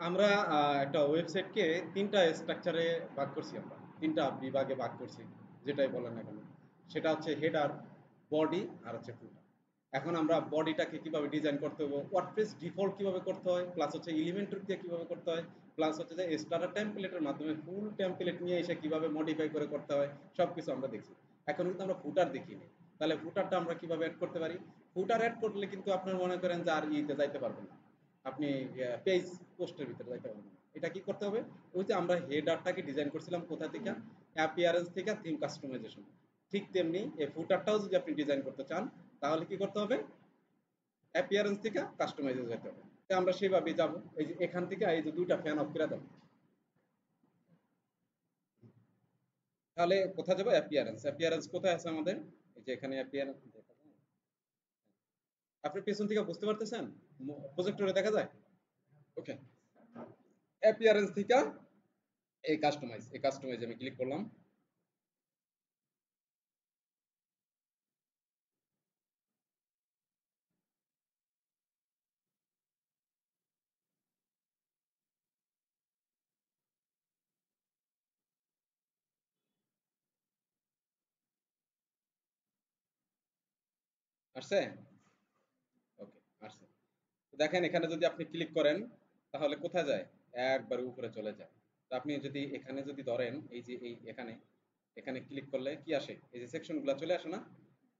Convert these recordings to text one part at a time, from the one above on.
আমরা একটা ওয়েবসাইটকে ৩টা স্ট্রাকচারে ভাগ করছি আমরা। ৩টা বিভাগে ভাগ করছি। যেটাই বলেন না কেন। সেটা হচ্ছে হেডার, বডি আর হচ্ছে ফুটার। এখন আমরা বডিটাকে কিভাবে ডিজাইন করতে হবে, ওয়ার্ডপ্রেস ডিফল্ট কিভাবে করতে হয়, প্লাস হচ্ছে এলিমেন্টর দিয়ে কিভাবে করতে হয়, প্লাস হচ্ছে যে স্টার্টার টেমপ্লেটের মাধ্যমে ফুল টেমপ্লেট নিয়ে এসে কিভাবে মডিফাই করে করতে হয়, সবকিছু আমরা দেখছি। এখন কিন্তু আমরা ফুটার দেখিনি। তাহলে ফুটারটা আমরা কিভাবে অ্যাড করতে পারি? ফুটার অ্যাড করলে কিন্তু আপনার মনে করেন যে আর ইতে যাইতে পারবেন না। আপনি পেজ পোস্টের ভিতরে যাইতে পারবেন না। এটা কি করতে হবে? ওই যে আমরা হেডারটাকে ডিজাইন করছিলাম কোথা থেকে? অ্যাপিয়ারেন্স থেকে থিম কাস্টমাইজেশন। ঠিক তেমনি এই ফুটারটাও যদি আপনি ডিজাইন করতে চান, তাহলে কি করতে হবে? অ্যাপিয়ারেন্স থেকে কাস্টমাইজে যেতে হবে। তো আমরা সেইভাবেই যাব। এই যে এখান থেকে এই যে ২টা ফ্যান অফ করে দেন। তাহলে কোথায় যাবো? অ্যাপিয়ারেন্স। অ্যাপিয়ারেন্স কোথায় আছে আমাদের? এই যে এখানে অ্যাপিয়ারেন্স দেখা যায়। আপনি পেছন থেকে বুঝতে পারতেছেন? প্রজেক্টরে দেখা যায়? ওকে। অ্যাপিয়ারেন্স থেকে এই কাস্টমাইজ আমি ক্লিক করলাম। আসছে? ওকে, আসছে। দেখেন এখানে যদি আপনি ক্লিক করেন তাহলে কোথায় যায়? একবার উপরে চলে যায়। তো আপনি যদি এখানে যদি ধরেন এই যে এই এখানে এখানে ক্লিক করলে কি আসে? এই যে সেকশনগুলো চলে আসে না?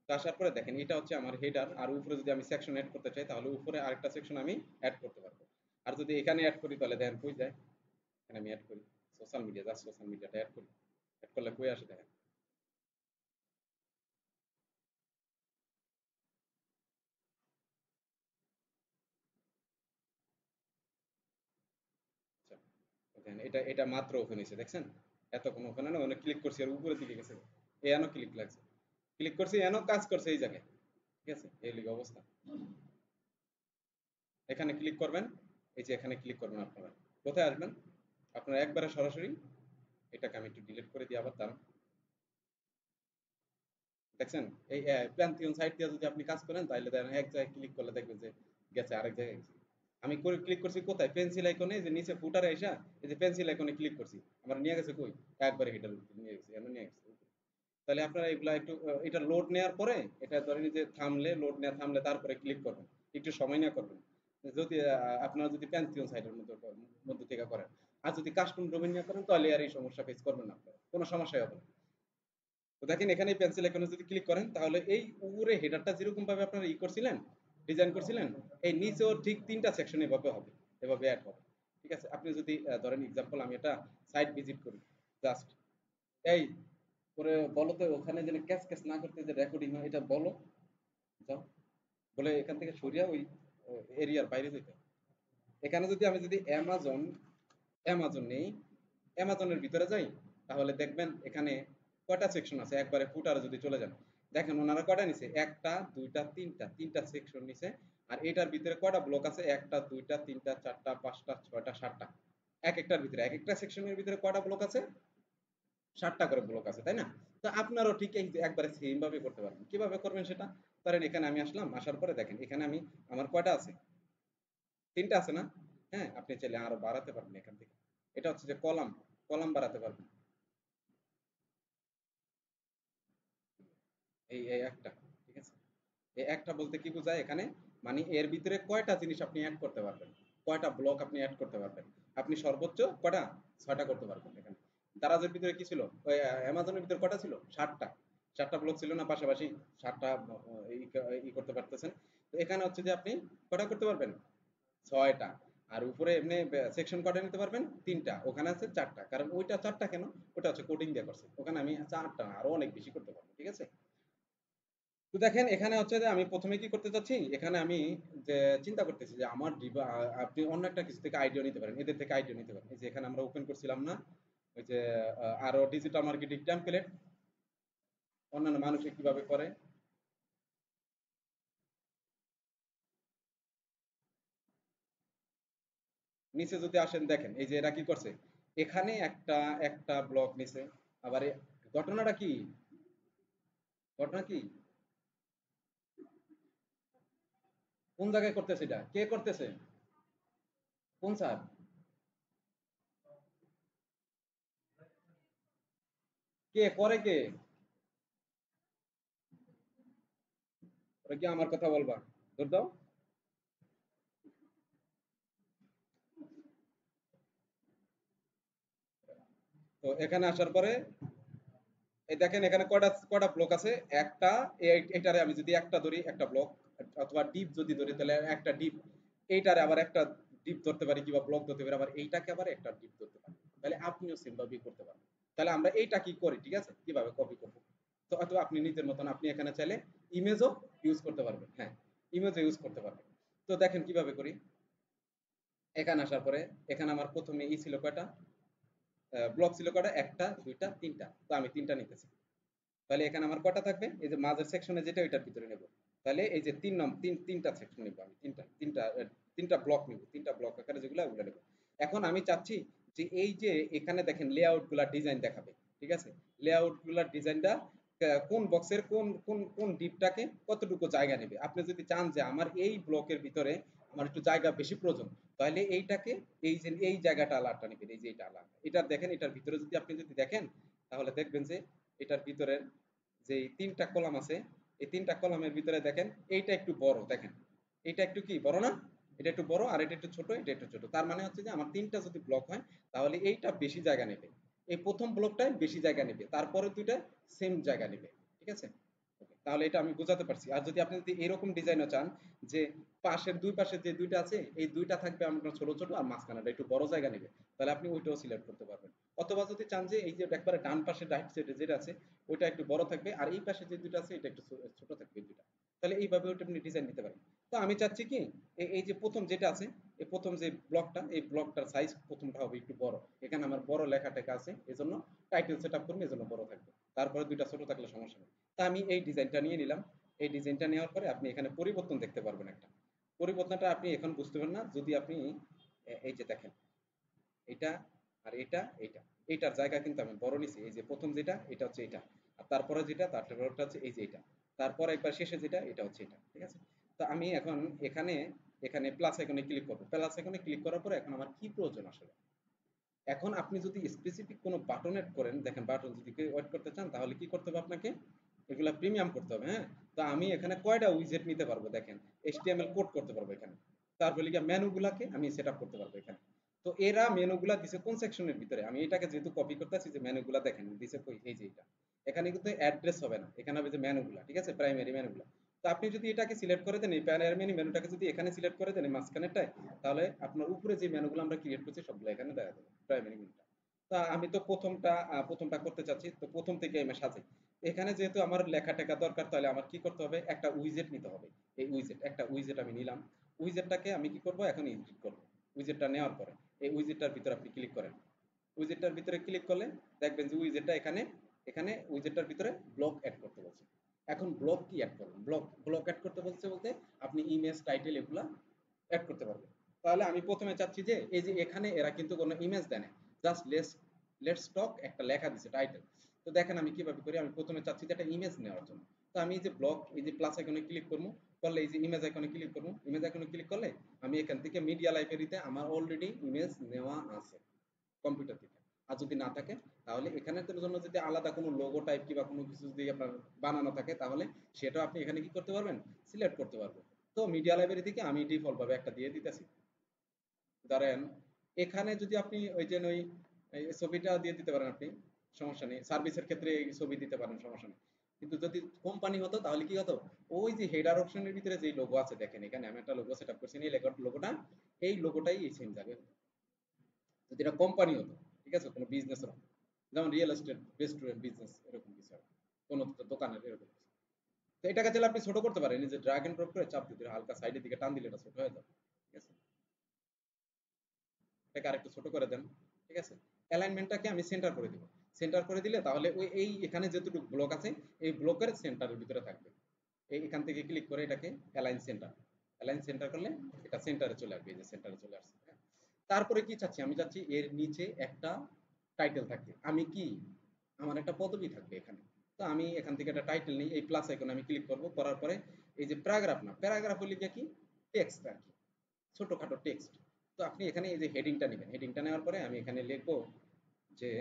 তো আসার পরে দেখেন এটা হচ্ছে আমার হেডার, আর উপরে যদি আমি সেকশন এড করতে চাই তাহলে উপরে আরেকটা সেকশন আমি এড করতে পারবো। আর যদি এখানে এড করি তাহলে দেখেন কই যায়? এখানে আমি এড করি সোশ্যাল মিডিয়া, জাস্ট সোশ্যাল মিডিয়াটা এড করি। এড করলে কই আসে দেখেন। আচ্ছা, দেখেন এটা এটা মাত্র ওপেন হয়েছে দেখছেন? এতক্ষণ ওপেন হয় না, অনেক ক্লিক করছি আর উপরের দিকে গেছে। এ এনো ক্লিক লাগছে, ক্লিক করছি এনো কাজ করছে এই জায়গায়। ঠিক আছে, এই লিগে অবস্থা। এখানে ক্লিক করবেন, এই যে এখানে ক্লিক করবেন আপনারা। কোথায় আসবেন? আপনারা একবারে সরাসরি এটাকে আমি একটু ডিলিট করে দিই আবার দাঁড়ান। দেখছেন এই প্যান্থিয়ন সাইট দিয়ে যদি আপনি কাজ করেন তাহলে দেখেন এক জায়গায় ক্লিক করলে দেখবেন যে গেছে আরেক জায়গায় গেছে। আমি করে ক্লিক করছি কোথায়? পেন্সিল আইকনে, যে নিচে ফুটারে আইসা এই যে পেন্সিল আইকনে ক্লিক করছি, আমার নিয়ে গেছে কই? একবারে হেডার নিয়ে গেছে, এমন নিয়ে গেছে। তাহলে আপনারা এগুলা একটু এটা লোড নেওয়ার পরে, এটা ধরেন যে থামলে, লোড নেওয়া থামলে তারপরে ক্লিক করবেন। একটু সময় নিয়ে করবেন। যদি আপনারা যদি প্যান্থিয়ন সাইটের মধ্যে থেকে করেন, আর যদি কাস্টম ডোমেইন নিয়ে করেন তাহলে আর এই সমস্যা ফেস করবেন না, আপনারা কোনো সমস্যাই হবে না। তো দেখেন এখানে পেন্সিল আইকনে যদি ক্লিক করেন তাহলে এই উপরে হেডারটা যেরকম ভাবে আপনারা করছিলেন, ডিজাইন করছিলেন, এই নিচেও ঠিক ৩টা সেকশন এভাবে হবে, এভাবে অ্যাড হবে। ঠিক আছে, আপনি যদি ধরেন এক্সাম্পল আমি এটা সাইট ভিজিট করি, জাস্ট এই করে বলো তো ওখানে যেন ক্যাচ ক্যাচ না করতে যে রেকর্ডিং হয় এটা বলো, যাও বলে এখান থেকে সরিয়া ওই এরিয়ার বাইরে যেতে। এখানে যদি আমি যদি অ্যামাজন অ্যামাজন নেই, অ্যামাজনের ভিতরে যাই, তাহলে দেখবেন এখানে কয়টা সেকশন আছে। একবারে ফুটারে যদি চলে যান, দেখেন ওনারা কয়টা নিছে? একটা, দুইটা, তিনটা, তিনটা সেকশন নিছে। আর এটার ভিতরে কয়টা ব্লক আছে? একটা, দুইটা, তিনটা, চারটা, পাঁচটা, ছয়টা, সাতটা। এক একটার ভিতরে, এক একটা সেকশনের ভিতরে কয়টা ব্লক আছে? 7টা করে ব্লক আছে, তাই না? তো আপনারও ঠিক এই যে একবারে সেম ভাবে করতে পারবেন। কিভাবে করবেন সেটা? ধরেন এখানে আমি আসলাম, আসার পরে দেখেন এখানে আমি, আমার কয়টা আছে? 3টা আছে না? হ্যাঁ, আপনি চাইলে আরো বাড়াতে পারবেন এখান থেকে। এটা হচ্ছে যে কলাম, কলাম বাড়াতে পারবেন। এই একটা। ঠিক আছে, এই একটা বলতে কি বোঝায় এখানে? মানে এর ভিতরে কয়টা জিনিস আপনি অ্যাড করতে পারবেন, কয়টা ব্লক আপনি অ্যাড করতে পারবেন। আপনি সর্বোচ্চ কয়টা? 6টা করতে পারবেন এখানে। দারাজের ভিতরে কি ছিল? ওই অ্যামাজনের ভিতরে কয়টা ছিল? 7টা। 7টা ব্লক ছিল না পাশাপাশি? 7টা করতে পারতেছেন। তো এখানে হচ্ছে যে আপনি কয়টা করতে পারবেন? 6টা। আর উপরে এমনি সেকশন কয়টা নিতে পারবেন? 3টা। ওখানে আছে 4টা, কারণ ওইটা 4টা কেন? ওটা হচ্ছে কোডিং দিয়ে করছে, ওখানে আমি 4টা আরো অনেক বেশি করতে পারবো। ঠিক আছে, তো দেখেন এখানে হচ্ছে যে আমি প্রথমে কি করতে চাচ্ছি, এখানে আমি যে চিন্তা করতেছি যে আমার আপনি অন্য একটা কিছু থেকে আইডিয়া নিতে পারেন, এদের থেকে আইডিয়া নিতে পারেন। এই যে এখানে আমরা ওপেন করছিলাম না ওই যে আরো ডিজিটাল মার্কেটিং টেমপ্লেট, অন্যান্য মানুষে কিভাবে করে। নিচে যদি আসেন দেখেন এই যে এরা কি করছে, এখানে একটা একটা ব্লক নিছে। আবার ঘটনাটা কি? ঘটনা কি? কোন জায়গায় করতেছে? এটা কে করতেছে? কোন স্যার? কে করে কে? ওরা কি আমার কথা বলবা? ধর দাও। তো এখানে আসার পরে এই দেখেন এখানে কয়টা কয়টা ব্লক আছে। একটা এটারে আমি যদি একটা ধরি একটা ব্লক, অথবা ডিপ যদি ধরি তাহলে একটা ডিপ, এইটারে আবার একটা ডিপ ধরতে পারি কিংবা ব্লক ধরতে পারি, আবার এইটাকে আবার একটা ডিপ ধরতে পারি। তাহলে আপনিও সেম ভাবেই করতে পারবেন। তাহলে আমরা এইটা কি করি, ঠিক আছে, কিভাবে কপি করবো। তো অথবা আপনি নিজের মতন আপনি এখানে চাইলে ইমেজও ইউজ করতে পারবেন। হ্যাঁ, ইমেজও ইউজ করতে পারবেন। তো দেখেন কিভাবে করি। এখানে আসার পরে এখানে আমার প্রথমে ই ছিল কয়টা, ব্লক ছিল কয়টা, একটা দুইটা তিনটা, তো আমি তিনটা নিতেছি। তাহলে এখানে আমার কয়টা থাকবে, এই যে মাঝের সেকশনে যেটা ওইটার ভিতরে নেব। তাহলে এই যে তিনটা সেকশন নেব আমি, তিনটা ব্লক নেব, তিনটা ব্লক আকারে যেগুলো ওগুলো নেব। এখন আমি চাচ্ছি যে এই যে এখানে দেখেন লেআউট গুলার ডিজাইন দেখাবে, ঠিক আছে, লেআউট গুলার ডিজাইনটা কোন বক্সের কোন কোন কোন ডিপটাকে কতটুকু জায়গা নেবে। আপনি যদি চান যে আমার এই ব্লকের ভিতরে আমার একটু জায়গা বেশি প্রয়োজন, তাহলে এইটাকে এই যে এই জায়গাটা আলাদা নেবেন, এই যে এটা আলাদা, এটা দেখেন এটার ভিতরে যদি আপনি যদি দেখেন তাহলে দেখবেন যে এটার ভিতরে যে তিনটা কলাম আছে, এই তিনটা কলামের ভিতরে দেখেন এইটা একটু বড়, দেখেন এটা একটু কি বড় না, এটা একটু বড় আর এটা একটু ছোট, এটা একটু ছোট। তার মানে হচ্ছে যে আমার তিনটা যদি ব্লক হয় তাহলে এইটা বেশি জায়গা নেবে, এই প্রথম ব্লকটাই বেশি জায়গা নেবে, তারপরে দুইটা সেম জায়গা নেবে, ঠিক আছে। তাহলে এটা আমি বোঝাতে পারছি। আর যদি আপনি যদি এরকম ডিজাইনও চান যে পাশের দুই পাশে যে দুইটা আছে এই দুইটা থাকবে আপনার ছোট ছোট আর মাঝখানেটা একটু বড় জায়গা নেবে, তাহলে আপনি ওইটাও সিলেক্ট করতে পারবেন। অথবা যদি চান যে এই যে একবারে ডান পাশে রাইট সাইডে যেটা আছে ওইটা একটু বড় থাকবে আর এই পাশে যে দুইটা আছে এটা একটু ছোট থাকবে এই দুইটা, তাহলে এইভাবে ওইটা আপনি ডিজাইন দিতে পারেন। তো আমি চাচ্ছি কি এই যে প্রথম যেটা আছে, এই প্রথম যে ব্লকটা এই ব্লকটার সাইজ প্রথমটা হবে একটু বড়, এখানে আমার বড় লেখা টেখা আছে এজন্য টাইটেল সেট আপ করবো এজন্য বড় থাকবে, তারপরে দুইটা ছোট থাকলে সমস্যা নেই। তা আমি এই ডিজাইনটা নিয়ে নিলাম। এই ডিজাইনটা নেওয়ার পরে আপনি এখানে পরিবর্তন দেখতে পারবেন একটা, পরিবর্তনটা আপনি এখন বুঝতে পারেন না যদি আপনি এই যে দেখেন এটা আর এটা এইটার জায়গা কিন্তু আমি বড় নিছি, এই যে প্রথম যেটা এটা হচ্ছে এটা, আর তারপরে যেটা তারপরটা হচ্ছে এই যে এটা, তারপর একবার শেষে যেটা এটা হচ্ছে এটা, ঠিক আছে। তো আমি এখন এখানে এখানে প্লাস আইকনে ক্লিক করব, প্লাস আইকনে ক্লিক করার পরে এখন আমার কি প্রয়োজন আসলে। এখন আপনি যদি স্পেসিফিক কোনো বাটন এড করেন, দেখেন বাটন যদি কেউ এড করতে চান তাহলে কি করতে হবে আপনাকে, এগুলা প্রিমিয়াম করতে হবে। হ্যাঁ, তো আমি এখানে কয়টা উইজেট নিতে পারবো দেখেন, এইচটিএমএল কোড করতে পারবো এখানে, তারপরে লিখে মেনুগুলাকে আমি সেট আপ করতে পারবো এখানে। তো এরা মেনুগুলা দিছে কোন সেকশনের ভিতরে, আমি এটাকে যেহেতু কপি করতেছি যে মেনুগুলা দেখেন দিছে কই, এই যে এটা, এখানে কিন্তু অ্যাড্রেস হবে না, এখানে হবে যে মেনুগুলা, ঠিক আছে, প্রাইমারি মেনুগুলা। তো আপনি যদি এটাকে সিলেক্ট করে দেন এই প্রাইমারি মেনুটাকে যদি এখানে সিলেক্ট করে দেন মাঝখানেরটায়, তাহলে আপনার উপরে যে মেনুগুলো আমরা ক্রিয়েট করছি সবগুলো এখানে দেখা যাবে প্রাইমারি মেনুটা। তা আমি তো প্রথমটা করতে চাচ্ছি, তো প্রথম থেকে আমি সাজাই। এখানে যেহেতু আমার লেখা টেখা দরকার তাহলে আমার কি করতে হবে, একটা উইজেট নিতে হবে। এই উইজেট একটা উইজেট আমি নিলাম, উইজেটটাকে আমি কি করব এখন এডিট করব। উইজেটটা নেওয়ার পরে এই উইজেটটার ভিতরে আপনি ক্লিক করেন, উইজেটটার ভিতরে ক্লিক করলে দেখবেন যে উইজেটটা এখানে এখানে উইজেটটার ভিতরে ব্লক অ্যাড করতে বলছে। এখন ব্লক কি অ্যাড করবেন, ব্লক ব্লক অ্যাড করতে বলছে বলতে আপনি ইমেজ টাইটেল এগুলা অ্যাড করতে পারবেন। তাহলে আমি প্রথমে চাচ্ছি যে এই যে এখানে এরা কিন্তু কোনো ইমেজ দেয় না, জাস্ট লেটস টক একটা লেখা দিছে টাইটেল। তো দেখেন আমি কিভাবে করি, আমি প্রথমে চাচ্ছি যে একটা ইমেজ নেওয়ার জন্য। তো আমি এই যে ব্লক এই যে প্লাস আইকনে ক্লিক করবো, করলে এই যে ইমেজ আইকনে ক্লিক করবো, ইমেজ আইকনে ক্লিক করলে আমি এখান থেকে মিডিয়া লাইব্রেরিতে আমার অলরেডি ইমেজ নেওয়া আছে কম্পিউটার থেকে। আর যদি না থাকে তাহলে এখানের জন্য যদি আলাদা কোনো লোগো টাইপ কিংবা কোনো কিছু যদি আপনার বানানো থাকে তাহলে সেটাও আপনি এখানে কি করতে পারবেন, সিলেক্ট করতে পারবেন। তো মিডিয়া লাইব্রেরি থেকে আমি ডিফল্ট ভাবে একটা দিয়ে দিতেছি। ধরেন এখানে যদি আপনি ওই যে ওই এই ছবিটা দিয়ে দিতে পারেন আপনি, সমস্যা নেই, সার্ভিসের ক্ষেত্রে এই ছবি দিতে পারেন সমস্যা নেই। কিন্তু যদি কোম্পানি হতো তাহলে কি হতো, ওই যে হেডার অপশনের ভিতরে যে লোগো আছে দেখেন এখানে আমি একটা লোগো সেট আপ করছি, এই লোগোটা এই লোগোটাই এই সেম যাবে। যদি এটা কোম্পানি হতো, ঠিক আছে, কোনো বিজনেস হতো, যেমন রিয়েল এস্টেট রেস্টুরেন্ট বিজনেস এরকম কিছু আর কোনো দোকানের এরকম কিছু। তো এটাকে চাইলে আপনি ছোট করতে পারেন, এই যে ড্রাগ এন্ড ড্রপ করে চাপ দিতে হালকা সাইডের দিকে টান দিলে এটা ছোট হয়ে যাবে, ঠিক আছে। এটাকে আরেকটু ছোট করে দেন, ঠিক আছে। অ্যালাইনমেন্টটাকে আমি সেন্টার করে দিব, সেন্টার করে দিলে তাহলে ওই এই এখানে যেটুকু ব্লক আছে এই ব্লকের সেন্টারের ভিতরে থাকবে। এই এখান থেকে ক্লিক করে এটাকে অ্যালাইন সেন্টার, অ্যালাইন সেন্টার করলে এটা সেন্টারে চলে আসবে, এই যে সেন্টারে চলে আসছে, হ্যাঁ। তারপরে কি চাচ্ছি, আমি চাচ্ছি এর নিচে একটা টাইটেল থাকবে, আমি কি আমার একটা পদবি থাকবে এখানে। তো আমি এখান থেকে একটা টাইটেল নিই, এই প্লাস আইকনে আমি ক্লিক করব, করার পরে এই যে প্যারাগ্রাফ না প্যারাগ্রাফ হলে কি টেক্সট আর কি, ছোটখাটো টেক্সট। তো আপনি এখানে এই যে হেডিংটা নেবেন, হেডিংটা নেওয়ার পরে আমি এখানে লিখবো যে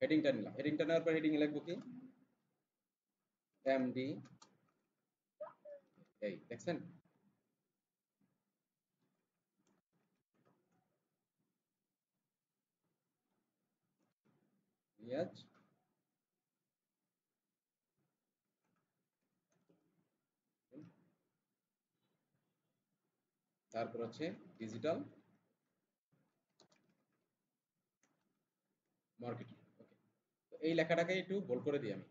হেডিংটা নিলাম, হেডিংটা নেওয়ার পর হেডিং এ লিখবো কি এমডি, এই দেখছেন রিয়াজ, তারপর হচ্ছে ডিজিটাল মার্কেটিং। ওকে, তো এই লেখাটাকে একটু বোল্ড করে দিই আমি।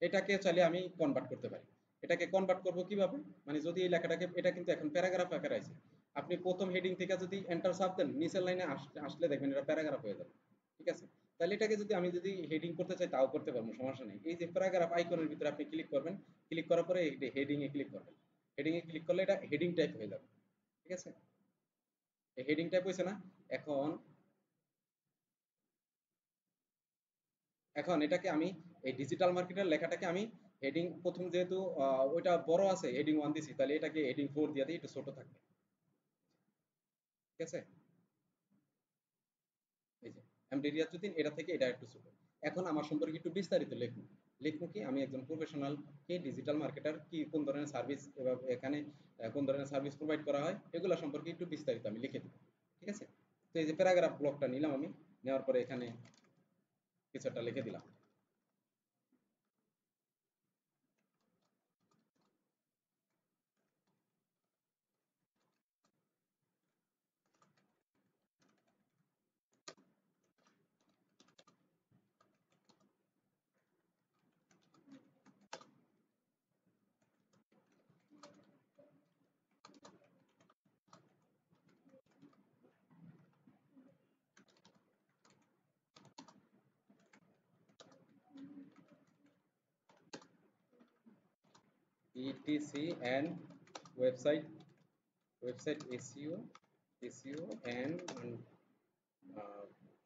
এটাকে চাইলে আমি কনভার্ট করতে পারি। এটাকে কনভার্ট করব কিভাবে, মানে যদি এই লেখাটাকে, এটা কিন্তু এখন প্যারাগ্রাফ আকারে আছে, আপনি প্রথম হেডিং থেকে যদি এন্টার চাপ দেন নিচের লাইনে আসলে দেখবেন এটা প্যারাগ্রাফ হয়ে যাবে। ঠিক আছে, তাহলে এটাকে যদি আমি যদি হেডিং করতে চাই তাও করতে পারবো, সমস্যা নেই। এই যে প্যারাগ্রাফ আইকনের ভিতরে আপনি ক্লিক করবেন, ক্লিক করার পরে হেডিং এ ক্লিক করবেন, হেডিং এ ক্লিক করলে এটা হেডিং টাইপ হয়ে যাবে। ঠিক আছে, এই হেডিং টাইপ হয়েছে না? এখন এখন এটাকে আমি এই ডিজিটাল মার্কেটের লেখাটাকে আমি হেডিং প্রথম যেহেতু ওইটা বড় আছে হেডিং 1 দিছি, তাহলে এটাকে হেডিং 4 দিয়ে দিই, একটু ছোট থাকবে। ঠিক আছে, এই যে এমডি রিয়াজউদ্দিন, এটা থেকে এটা একটু ছোট। এখন আমার সম্পর্কে একটু বিস্তারিত লিখুন, লিখবো কি আমি একজন প্রফেশনাল কি ডিজিটাল মার্কেটার, কি কোন ধরনের সার্ভিস এখানে কোন ধরনের সার্ভিস প্রোভাইড করা হয় এগুলো সম্পর্কে একটু বিস্তারিত আমি লিখে দেবো। ঠিক আছে, তো এই যে প্যারাগ্রাফ ব্লকটা নিলাম আমি, নেওয়ার পরে এখানে কিছু একটা লিখে দিলাম। Etc and website, website SEO, SEO and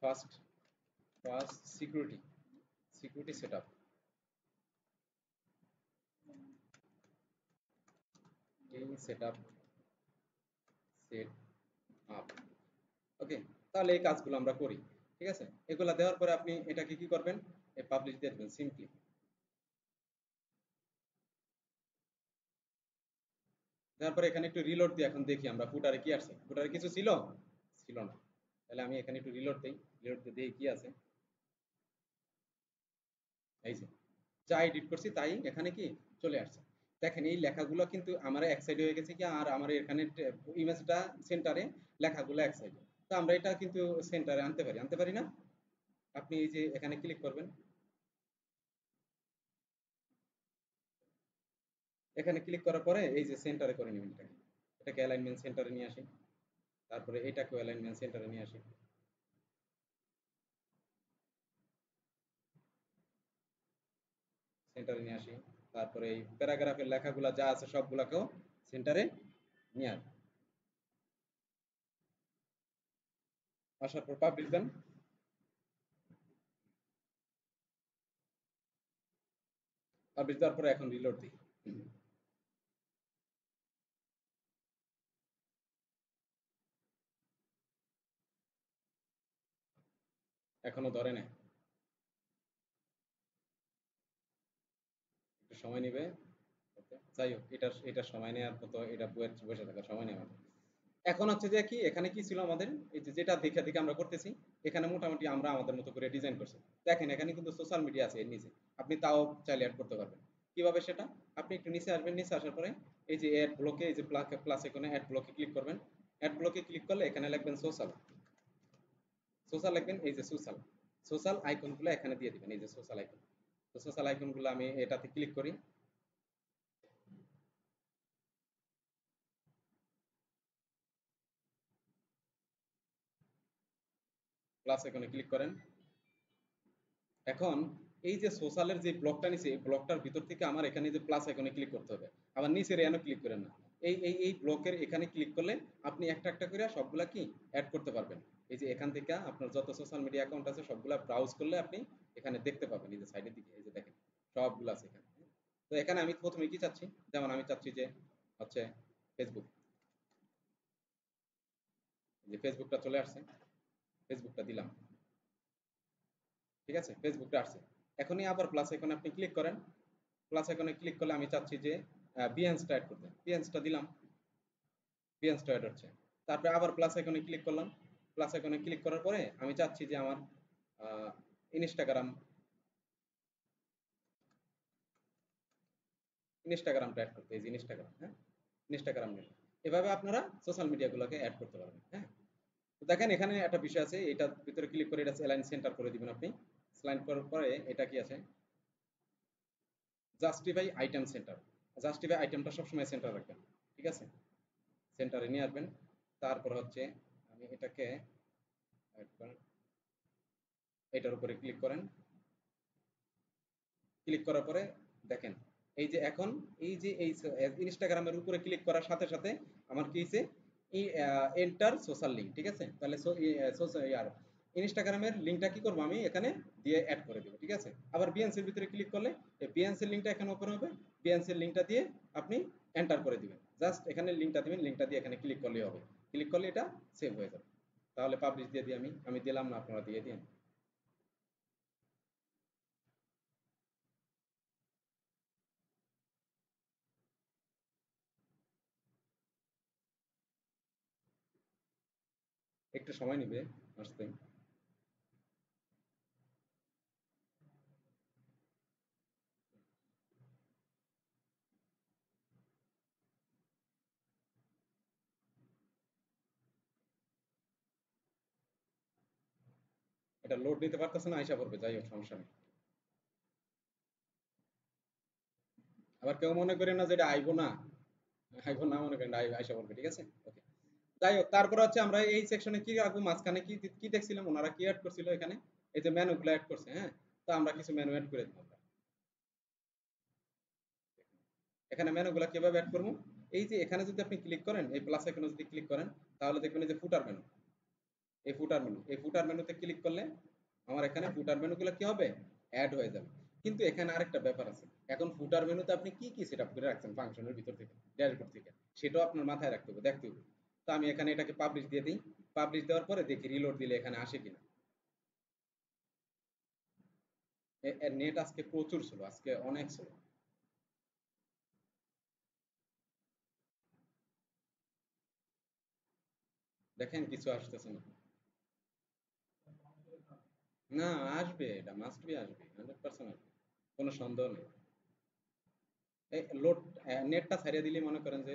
fast fast security setup, এই সেটআপ সেট আপ। ওকে, তাহলে এই কাজগুলো আমরা করি। ঠিক আছে, এগুলা দেওয়ার পরে আপনি এটাকে কি করবেন, এই পাবলিশ দিয়ে দেবেন সিম্পলি। দেওয়ার পরে এখানে একটু রিলোড দিয়ে এখন দেখি আমরা ফুটারে কি আসছে, ফুটারে কিছু ছিল, ছিল না। তাহলে আমি এখানে একটু রিলোড দেই, রিলোড দিয়ে দেখি কি আছে। এই যে যা এডিট করছি তাই এখানে কি চলে আসছে। দেখেন এই লেখাগুলো কিন্তু আমার এক সাইডে হয়ে গেছে কি, আর আমার এখানে ইমেজটা সেন্টারে, লেখাগুলো এক সাইডে। তো আমরা এটা কিন্তু সেন্টারে আনতে পারি, আনতে পারি না? আপনি এই যে এখানে ক্লিক করবেন, এখানে ক্লিক করার পরে এই যে সেন্টারে করে নেবেন এটাকে, এটাকে অ্যালাইনমেন্ট সেন্টারে নিয়ে আসি, তারপরে এটাকে অ্যালাইনমেন্ট সেন্টারে নিয়ে আসি, সেন্টারে নিয়ে আসি, তারপরে এই প্যারাগ্রাফের লেখাগুলো যা আছে সবগুলাকেও সেন্টারে নিয়ে আসি। আসার পর পাবলিশ দেন, পাবলিশ দেওয়ার পরে এখন রিলোড দিই। এখনো ধরে নেয়, একটু সময় নিবে। যাই হোক, এটা সময় নেওয়ার মতো, এটা বইয়ের বসে থাকার সময় নেই আমাদের। এখন হচ্ছে যে কি এখানে কি ছিল আমাদের, এই যে যেটা দেখে দেখে আমরা করতেছি, এখানে মোটামুটি আমরা আমাদের মতো করে ডিজাইন করছি। দেখেন এখানে কিন্তু সোশ্যাল মিডিয়া আছে এর নিচে, আপনি তাও চাইলে অ্যাড করতে পারবেন। কিভাবে সেটা, আপনি একটু নিচে আসবেন, নিচে আসার পরে এই যে অ্যাড ব্লকে, এই যে প্লাস এখানে অ্যাড ব্লকে ক্লিক করবেন। অ্যাড ব্লকে ক্লিক করলে এখানে লিখবেন সোশ্যাল, সোশ্যাল লিখবেন, এই যে সোশ্যাল, সোশ্যাল আইকনগুলো এখানে দিয়ে দিবেন, এই যে সোশ্যাল আইকন। তো সোশ্যাল আইকনগুলো আমি এটাতে ক্লিক করি, প্লাস আইকনে ক্লিক করেন। এখন এই যে সোশ্যালের যে ব্লকটা নিচে, এই ব্লকটার ভিতর থেকে আমার এখানে যে প্লাস আইকনে ক্লিক করতে হবে, আবার নিচের এখানে ক্লিক করেন না। এই ব্লকের এখানে ক্লিক করলে আপনি একটা একটা করে সবগুলা কি অ্যাড করতে পারবেন। এই যে এখান থেকে আপনার যত সোশ্যাল মিডিয়া অ্যাকাউন্ট আছে সবগুলা ব্রাউজ করলে আপনি এখানে দেখতে পাবেন, এই যে সাইডের দিকে এই যে দেখেন সবগুলো আছে এখানে। তো এখানে আমি প্রথমে কি চাচ্ছি, যেমন আমি চাচ্ছি যে হচ্ছে ফেসবুক, যে ফেসবুকটা চলে আসছে, ফেসবুকটা দিলাম। ঠিক আছে, ফেসবুকটা আসছে। এখনই আবার প্লাস আইকনে আপনি ক্লিক করেন। প্লাস আইকনে ক্লিক করলে আমি চাচ্ছি যে বিহেন্সটা অ্যাড করতে, বিহেন্সটা দিলাম, বিহেন্সটা অ্যাড হচ্ছে। তারপরে আবার প্লাস আইকনে ক্লিক করলাম। প্লাস আইকনে ক্লিক করার পরে আমি চাচ্ছি যে আমার ইনস্টাগ্রাম, ইনস্টাগ্রামটা অ্যাড করতে, এই যে ইনস্টাগ্রাম, হ্যাঁ, ইনস্টাগ্রাম নিলাম। এভাবে আপনারা সোশ্যাল মিডিয়াগুলোকে অ্যাড করতে পারবেন, হ্যাঁ। তো দেখেন এখানে একটা বিষয় আছে, এটার ভিতরে ক্লিক করে এটা অ্যালাইন সেন্টার করে দিবেন আপনি। স্লাইড করার পরে এটা কি আছে, জাস্টিফাই আইটেম সেন্টার। জাস্টিফাই আইটেমটা সবসময় সেন্টার রাখবেন, ঠিক আছে, সেন্টারে নিয়ে আসবেন। তারপর হচ্ছে আমি এটাকে এটার উপরে ক্লিক করেন। ক্লিক করার পরে দেখেন এই যে এখন এই যে এই ইনস্টাগ্রামের উপরে ক্লিক করার সাথে সাথে আমার কি হয়েছে, এন্টার সোশ্যাল লিঙ্ক, ঠিক আছে। তাহলে আর ইনস্টাগ্রামের লিঙ্কটা কি করবো, আমি এখানে দিয়ে অ্যাড করে দেবো, ঠিক আছে। আবার বিএনসির ভিতরে ক্লিক করলে এই বিএনসির লিঙ্কটা এখানে ওপেন হবে। বিএনসির লিঙ্কটা দিয়ে আপনি এন্টার করে দিবেন, জাস্ট এখানে লিঙ্কটা দিবেন, লিঙ্কটা দিয়ে এখানে ক্লিক করলেই হবে। ক্লিক করলে এটা সেভ হয়ে যাবে। তাহলে পাবলিশ দিয়ে দিই, আমি দিলাম না, আপনারা দিয়ে দিন। একটু সময় নিবে আসতে। এটা লোড নিতে পারতেছে না, আইসা পড়বে, যাই হোক সমস্যা নেই। আবার কেউ মনে করেন না যে এটা আইবো না, আইবো না মনে করেন, আইসা পড়বে, ঠিক আছে, ওকে। যাই হোক, তারপর হচ্ছে আমরা এই সেকশনে কি রাখবো, মাঝখানে কি কি দেখছিলাম ওনারা কি অ্যাড করছিল এখানে, এই যে মেনু গুলো অ্যাড করছে, হ্যাঁ। তো আমরা কিছু মেনু অ্যাড করে দিব আমরা। এখানে মেনু গুলা কিভাবে অ্যাড করবো, এই যে এখানে যদি আপনি ক্লিক করেন, এই প্লাস আইকনে যদি ক্লিক করেন, তাহলে দেখবেন এই যে ফুটার মেনু, এই ফুটার মেনু, এই ফুটার মেনুতে ক্লিক করলে আমার এখানে ফুটার মেনু গুলো কি হবে, অ্যাড হয়ে যাবে। কিন্তু এখানে আরেকটা ব্যাপার আছে, এখন ফুটার মেনুতে আপনি কি কি সেট আপ করে রাখছেন ফাংশনের ভিতর থেকে, ড্যাশবোর্ড থেকে, সেটাও আপনার মাথায় রাখতে হবে, দেখতে হবে। তো আমি এখানে এটাকে পাবলিশ দিয়ে দিই। পাবলিশ দেওয়ার পরে দেখি রিলোড দিলে এখানে আসে কিনা। এর নেট আজকে প্রচুর ছিল, আজকে অনেক ছিল। দেখেন কিছু আসতেছে না। না, আসবে, এটা মাস্ট বি আসবে, 100% আসবে, কোনো সন্দেহ নেই। এই লোড, নেটটা ছাড়িয়ে দিলে মনে করেন যে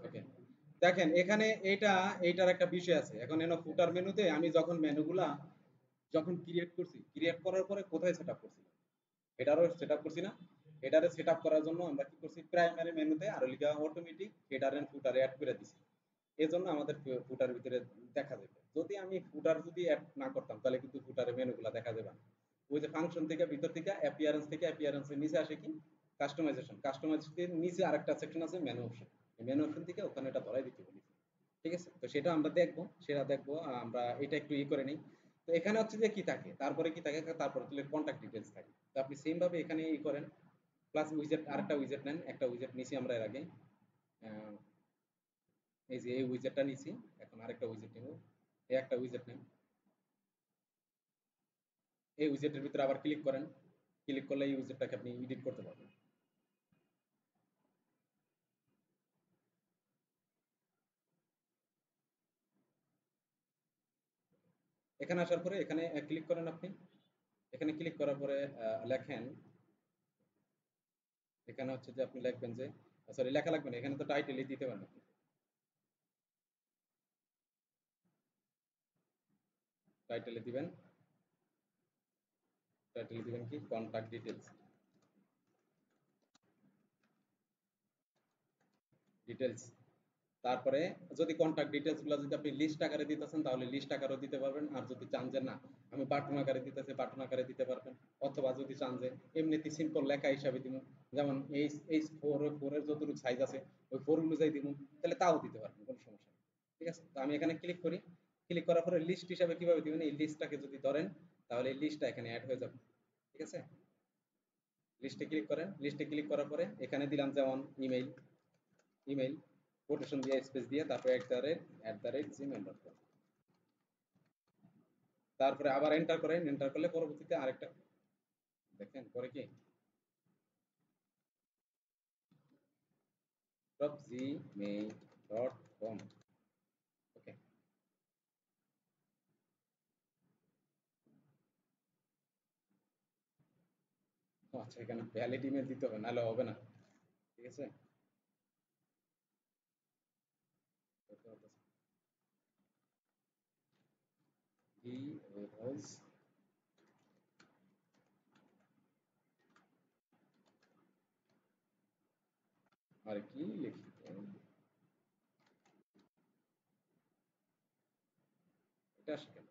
ওকে। দেখেন এখানে এইটার একটা বিষয় আছে, এখন এনো ফুটার মেনুতে আমি যখন মেনুগুলা যখন ক্রিয়েট করছি, ক্রিয়েট করার পরে কোথায় সেট আপ করছি, এটারও সেট আপ করছি না। এটারে সেট আপ করার জন্য আমরা কি করছি, প্রাইমারি মেনুতে আর লিখা অটোমেটিক হেডার এন্ড ফুটারে অ্যাড করে দিছি। এই জন্য আমাদের ফুটার ভিতরে দেখা যাবে। যদি আমি ফুটার যদি অ্যাড না করতাম তাহলে কিন্তু ফুটারে মেনুগুলা দেখা যাবে না। ওই যে ফাংশন থেকে ভিতর থেকে অ্যাপিয়ারেন্সের নিচে আসে কি, কাস্টমাইজেশন, কাস্টমাইজেশনের নিচে আরেকটা সেকশন আছে মেনু অপশন। এই মেনু অপশন থেকে ওখানে এটা ধরাই দিতে বলি, ঠিক আছে। তো সেটা আমরা দেখবো, সেটা দেখবো, আমরা এটা একটু করে নিই। তো এখানে হচ্ছে যে কি থাকে, তারপরে কি থাকে, তারপরে তুলে কন্ট্যাক্ট ডিটেলস থাকে। তো আপনি সেম ভাবে এখানে করেন, প্লাস উইজেট, আরেকটা উইজেট নেন, একটা উইজেট নিছি আমরা এর আগে। আহ, এই যে এই উইজেটটা নিছি, এখন আরেকটা উইজেট নেব। এই একটা উইজেট নেন, এই উইজেটের ভিতরে আবার ক্লিক করেন। ক্লিক করলে এই উইজেটটাকে আপনি এডিট করতে পারবেন। এখানে আসার পরে এখানে ক্লিক করেন আপনি। এখানে ক্লিক করার পরে লেখেন, এখানে হচ্ছে যে আপনি লিখবেন যে, সরি লেখা লাগবে না, এখানে তো টাইটেলই দিতে পারেন আপনি। টাইটেলে দিবেন, টাইটেলে দিবেন কি কন্টাক্ট ডিটেলস, ডিটেলস। তারপরে যদি কন্ট্যাক্ট ডিটেলস গুলো যদি আপনি লিস্ট আকারে দিতেছেন তাহলে লিস্ট আকারেও দিতে পারবেন, আর যদি চান যে না আমি বাটন আকারে দিতেছি বাটন আকারে দিতে পারবেন। অথবা যদি চান যে এমনিতে সিম্পল লেখা হিসাবে দিব, যেমন এই ফোর এর যতটুকু সাইজ আছে ওই ফোর অনুযায়ী দিব, তাহলে তাও দিতে পারবেন, কোনো সমস্যা নেই, ঠিক আছে। তো আমি এখানে ক্লিক করি। ক্লিক করার পরে লিস্ট হিসাবে কিভাবে দিবেন, এই লিস্টটাকে যদি ধরেন তাহলে এই লিস্টটা এখানে অ্যাড হয়ে যাবে, ঠিক আছে। লিস্টে ক্লিক করেন, লিস্টে ক্লিক করার পরে এখানে দিলাম যেমন ইমেইল, ইমেইল কোটেশন দিয়ে স্পেস দিয়ে তারপরে @gmail.com, তারপরে আবার এন্টার করেন। এন্টার করলে পরবর্তীতে আরেকটা দেখেন পরে কি gmail.com। ওকে, আচ্ছা এখানে ভ্যালিড ইমেল দিতে হবে, নাহলে হবে না। ঠিক আছে, হি ওয়াজ, আর কি লিখি, এটা শিখেন।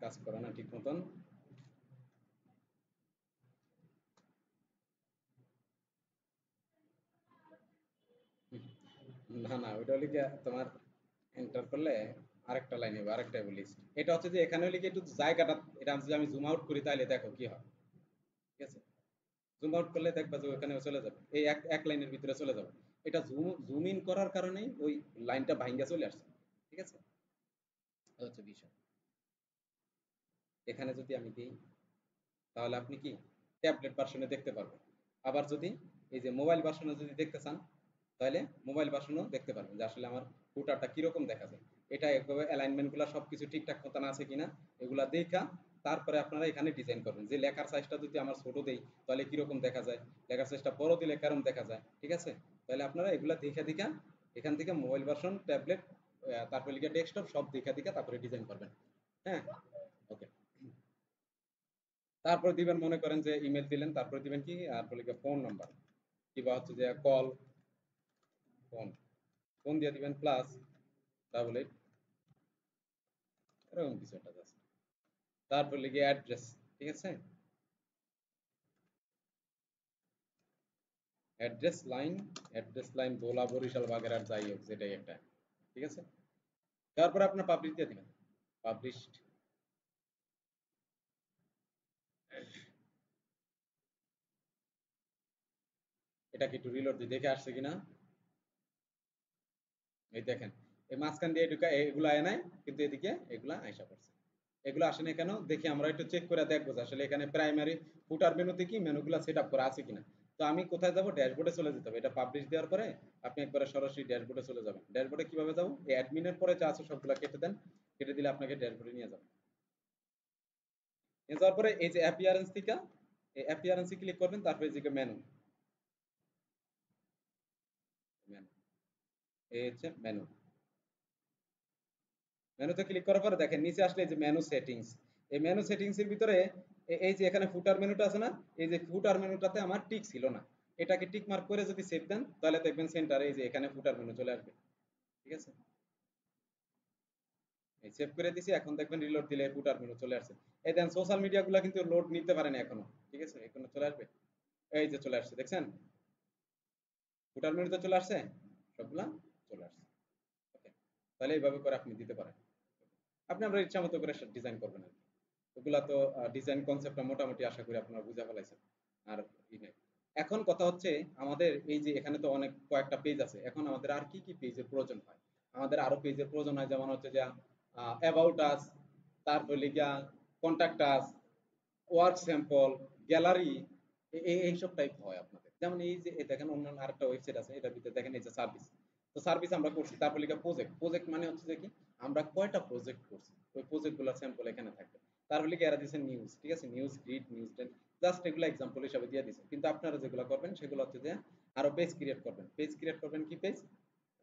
কাজ করে না ঠিক মতন। না না, ওইটা হলে গিয়া তোমার এন্টার করলে আরেকটা লাইন হবে, আরেকটা লিস্ট। এটা হচ্ছে যে এখানে হলে কি একটু জায়গাটা, এটা যদি আমি জুম আউট করি তাহলে দেখো কি হয়। ঠিক আছে, জুম আউট করলে দেখবা যে ওখানে চলে যাবে, এই এক এক লাইনের ভিতরে চলে যাবে। এটা জুম জুম ইন করার কারণেই ওই লাইনটা ভাঙ্গা চলে আসছে। ঠিক আছে, এটা হচ্ছে বিষয়। এখানে যদি আমি দিই তাহলে আপনি কি ট্যাবলেট ভার্সনে দেখতে পারবেন। আবার যদি এই যে মোবাইল ভার্সনে যদি দেখতে চান তাহলে মোবাইল ভার্সনও দেখতে পারবেন যে আসলে আমার ফুটারটা কিরকম দেখা যায়। এটা একভাবে অ্যালাইনমেন্টগুলো সবকিছু ঠিকঠাক মতন আছে কিনা এগুলা দেখা তারপরে আপনারা এখানে ডিজাইন করবেন যে লেখার সাইজটা যদি আমার ছোট দেই তাহলে কিরকম দেখা যায়, লেখার সাইজটা বড় দিলে কেরম দেখা যায়। ঠিক আছে, তাহলে আপনারা এগুলা দেখা দেখা এখান থেকে মোবাইল ভার্সন, ট্যাবলেট, তারপরে লিখে ডেস্কটপ সব দেখা দেখা তারপরে ডিজাইন করবেন। হ্যাঁ, ওকে। তারপরে দিবেন, মনে করেন যে ইমেল দিলেন, তারপরে দিবেন কি তারপরে লিখে ফোন নাম্বার, কিংবা হচ্ছে যে কল, ফোন, ফোন দিয়ে দিবেন +88, এরকম কিছু একটা জাস্ট। তারপর লিখে অ্যাড্রেস। ঠিক আছে, অ্যাড্রেস লাইন ভোলা, বরিশাল, বাগেরহাট, যাই হোক যেটাই একটা। ঠিক আছে, তারপরে আপনার পাবলিশ দিয়ে দিবেন, পাবলিশড। এটা কি একটু রিলোড দিয়ে দেখে আসছে কিনা। এই দেখেন, এই মাঝখান দিয়ে ঢুকা এগুলো আয় নাই, কিন্তু এদিকে এগুলা আয়সা পড়ছে। এগুলো আসে না কেন দেখি, আমরা একটু চেক করে দেখবো যে আসলে এখানে প্রাইমারি ফুটার মেনুতে কি মেনুগুলো সেট আপ করা আছে কিনা। তো আমি কোথায় যাব, ড্যাশবোর্ডে চলে যেতে হবে। এটা পাবলিশ দেওয়ার পরে আপনি একবারে সরাসরি ড্যাশবোর্ডে চলে যাবেন। ড্যাশবোর্ডে কিভাবে যাবো, এই অ্যাডমিনের পরে যা আছে সবগুলো কেটে দেন, কেটে দিলে আপনাকে ড্যাশবোর্ডে নিয়ে যাবে। নিয়ে যাওয়ার পরে এই যে অ্যাপিয়ারেন্স থেকে এই অ্যাপিয়ারেন্সে ক্লিক করবেন, তারপরে এই যে মেনু, মেনু, এই হচ্ছে মেনু। মেনুতে ক্লিক করার পরে দেখেন নিচে আসলে এই যে মেনু সেটিংস, এই মেনু সেটিংস এর ভিতরে এই যে এখানে ফুটার মেনুটা আছে না, এই যে ফুটার মেনুটাতে আমার টিক ছিল না। এটাকে টিক মার্ক করে যদি সেভ দেন তাহলে দেখবেন সেন্টারে এই যে এখানে ফুটার মেনু চলে আসবে। ঠিক আছে, এই সেভ করে দিছি, এখন দেখবেন রিলোড দিলে ফুটার মেনু চলে আসছে। এই দেন সোশ্যাল মিডিয়া গুলা কিন্তু লোড নিতে পারে না এখনো। ঠিক আছে, এখনো চলে আসবে, এই যে চলে আসছে দেখছেন, ফুটার মেনুতে চলে আসছে, সবগুলা চলে আসছে। ওকে, তাহলে এইভাবে করে আপনি দিতে পারেন। আপনি আপনার ইচ্ছা মতো করে ডিজাইন করবেন আর কি। ওগুলা তো ডিজাইন কনসেপ্টটা মোটামুটি আশা করি আপনারা বুঝে ফেলাইছেন। আর ই নাই। এখন কথা হচ্ছে আমাদের এই যে এখানে তো অনেক কয়েকটা পেজ আছে, এখন আমাদের আর কি কি পেজের প্রয়োজন হয়। আমাদের আরো পেজের প্রয়োজন হয়, যেমন হচ্ছে যে অ্যাবাউট আস, তারপর লিগা contact us, work sample, gallery, এইসব টাইপ হয় আপনাদের। যেমন এই যে দেখেন অন্যান্য আরেকটা ওয়েবসাইট আছে, এটার ভিতরে দেখেন এই যে সার্ভিস, তো সার্ভিস আমরা করছি। তারপর লিখা প্রজেক্ট, প্রজেক্ট মানে হচ্ছে যে কি আমরা কয়টা প্রজেক্ট করছি, ওই প্রজেক্ট গুলো স্যাম্পল এখানে থাকবে। তারপর লিখে এরা দিচ্ছে নিউজ। ঠিক আছে, news grid, news ten, just এগুলো এক্সাম্পল হিসাবে দিয়ে দিচ্ছে। কিন্তু আপনারা যেগুলো করবেন সেগুলো হচ্ছে যে আরো পেজ ক্রিয়েট করবেন। পেজ ক্রিয়েট করবেন কি পেজ,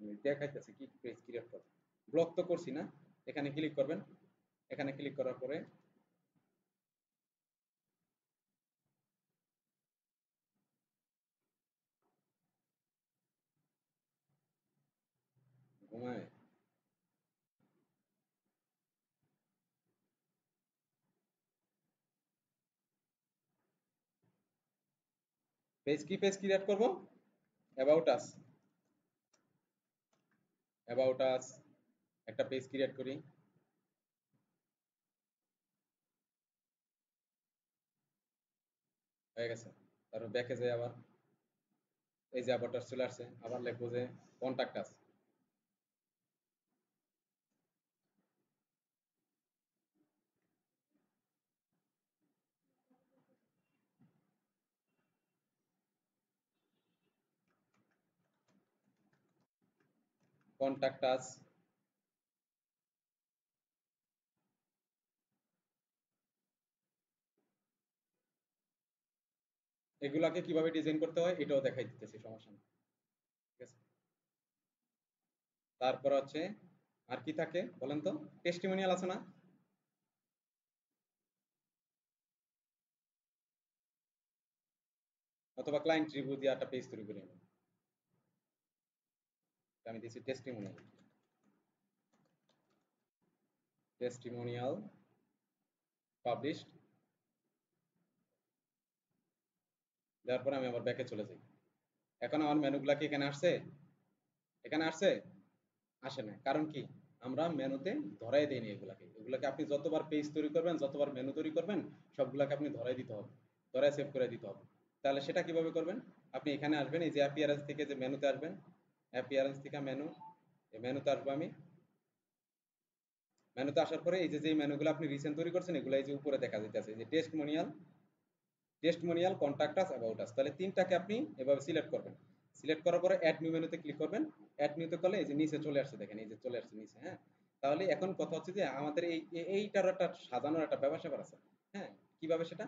আমি দেখাইতেছি কি পেজ ক্রিয়েট করবেন। ব্লগ তো করছি না, এখানে ক্লিক করবেন। এখানে ক্লিক করার পরে ঘুমায়, পেজ কি পেজ ক্রিয়েট করব, অ্যাবাউট আস, অ্যাবাউট আস একটা পেজ ক্রিয়েট করি। হয়ে গেছে। তারপর ব্যাকে যাই আবার, এই যে অ্যাবাউট আস চলে আসছে, আবার লিখবো যে কন্টাক্ট আস। কন্টাক্ট আস, এগুলাকে কিভাবে ডিজাইন করতে হয় এটাও দেখাই দিতেছি, সমস্যা নেই। ঠিক আছে, তারপর হচ্ছে আর কি থাকে বলেন তো? টেস্টিমোনিয়াল আছে না? অথবা ক্লায়েন্ট রিভিউ দিয়ে একটা পেজ তৈরি করে নেব। আমি দিচ্ছি টেস্টিমোনিয়াল, টেস্টিমোনিয়াল পাবলিশড, দেওয়ার পরে আমি আবার ব্যাকে চলে যাই। এখন আমার মেনুগুলা কি এখানে আসছে? এখানে আসছে? আসে না, কারণ কি? আমরা মেনুতে ধরাই দেইনি এগুলাকে। এগুলাকে আপনি যতবার পেজ তৈরি করবেন, যতবার মেনু তৈরি করবেন, সবগুলাকে আপনি ধরাই দিতে হবে, ধরাই সেভ করে দিতে হবে। তাহলে সেটা কিভাবে করবেন? আপনি এখানে আসবেন, এই যে অ্যাপিয়ারেন্স থেকে যে মেনুতে আসবেন, অ্যাপিয়ারেন্স থেকে মেনু, এই মেনুতে আসবো আমি। মেনুতে আসার পরে এই যে যে মেনুগুলো আপনি রিসেন্ট তৈরি করছেন, এগুলো এই যে উপরে দেখা যাইতেছে, এই যে testimonial, testimonial, contact us, about us. তাহলে তিনটাকে আপনি এভাবে সিলেক্ট করবেন। সিলেক্ট করার পরে অ্যাড নিউ মেনুতে ক্লিক করবেন। অ্যাড নিউতে করলে এই যে নিচে চলে আসছে, দেখেন এই যে চলে আসছে নিচে। হ্যাঁ, তাহলে এখন কথা হচ্ছে যে আমাদের এইটার একটা সাজানোর একটা ব্যবসা ব্যাপার আছে। হ্যাঁ, কিভাবে সেটা?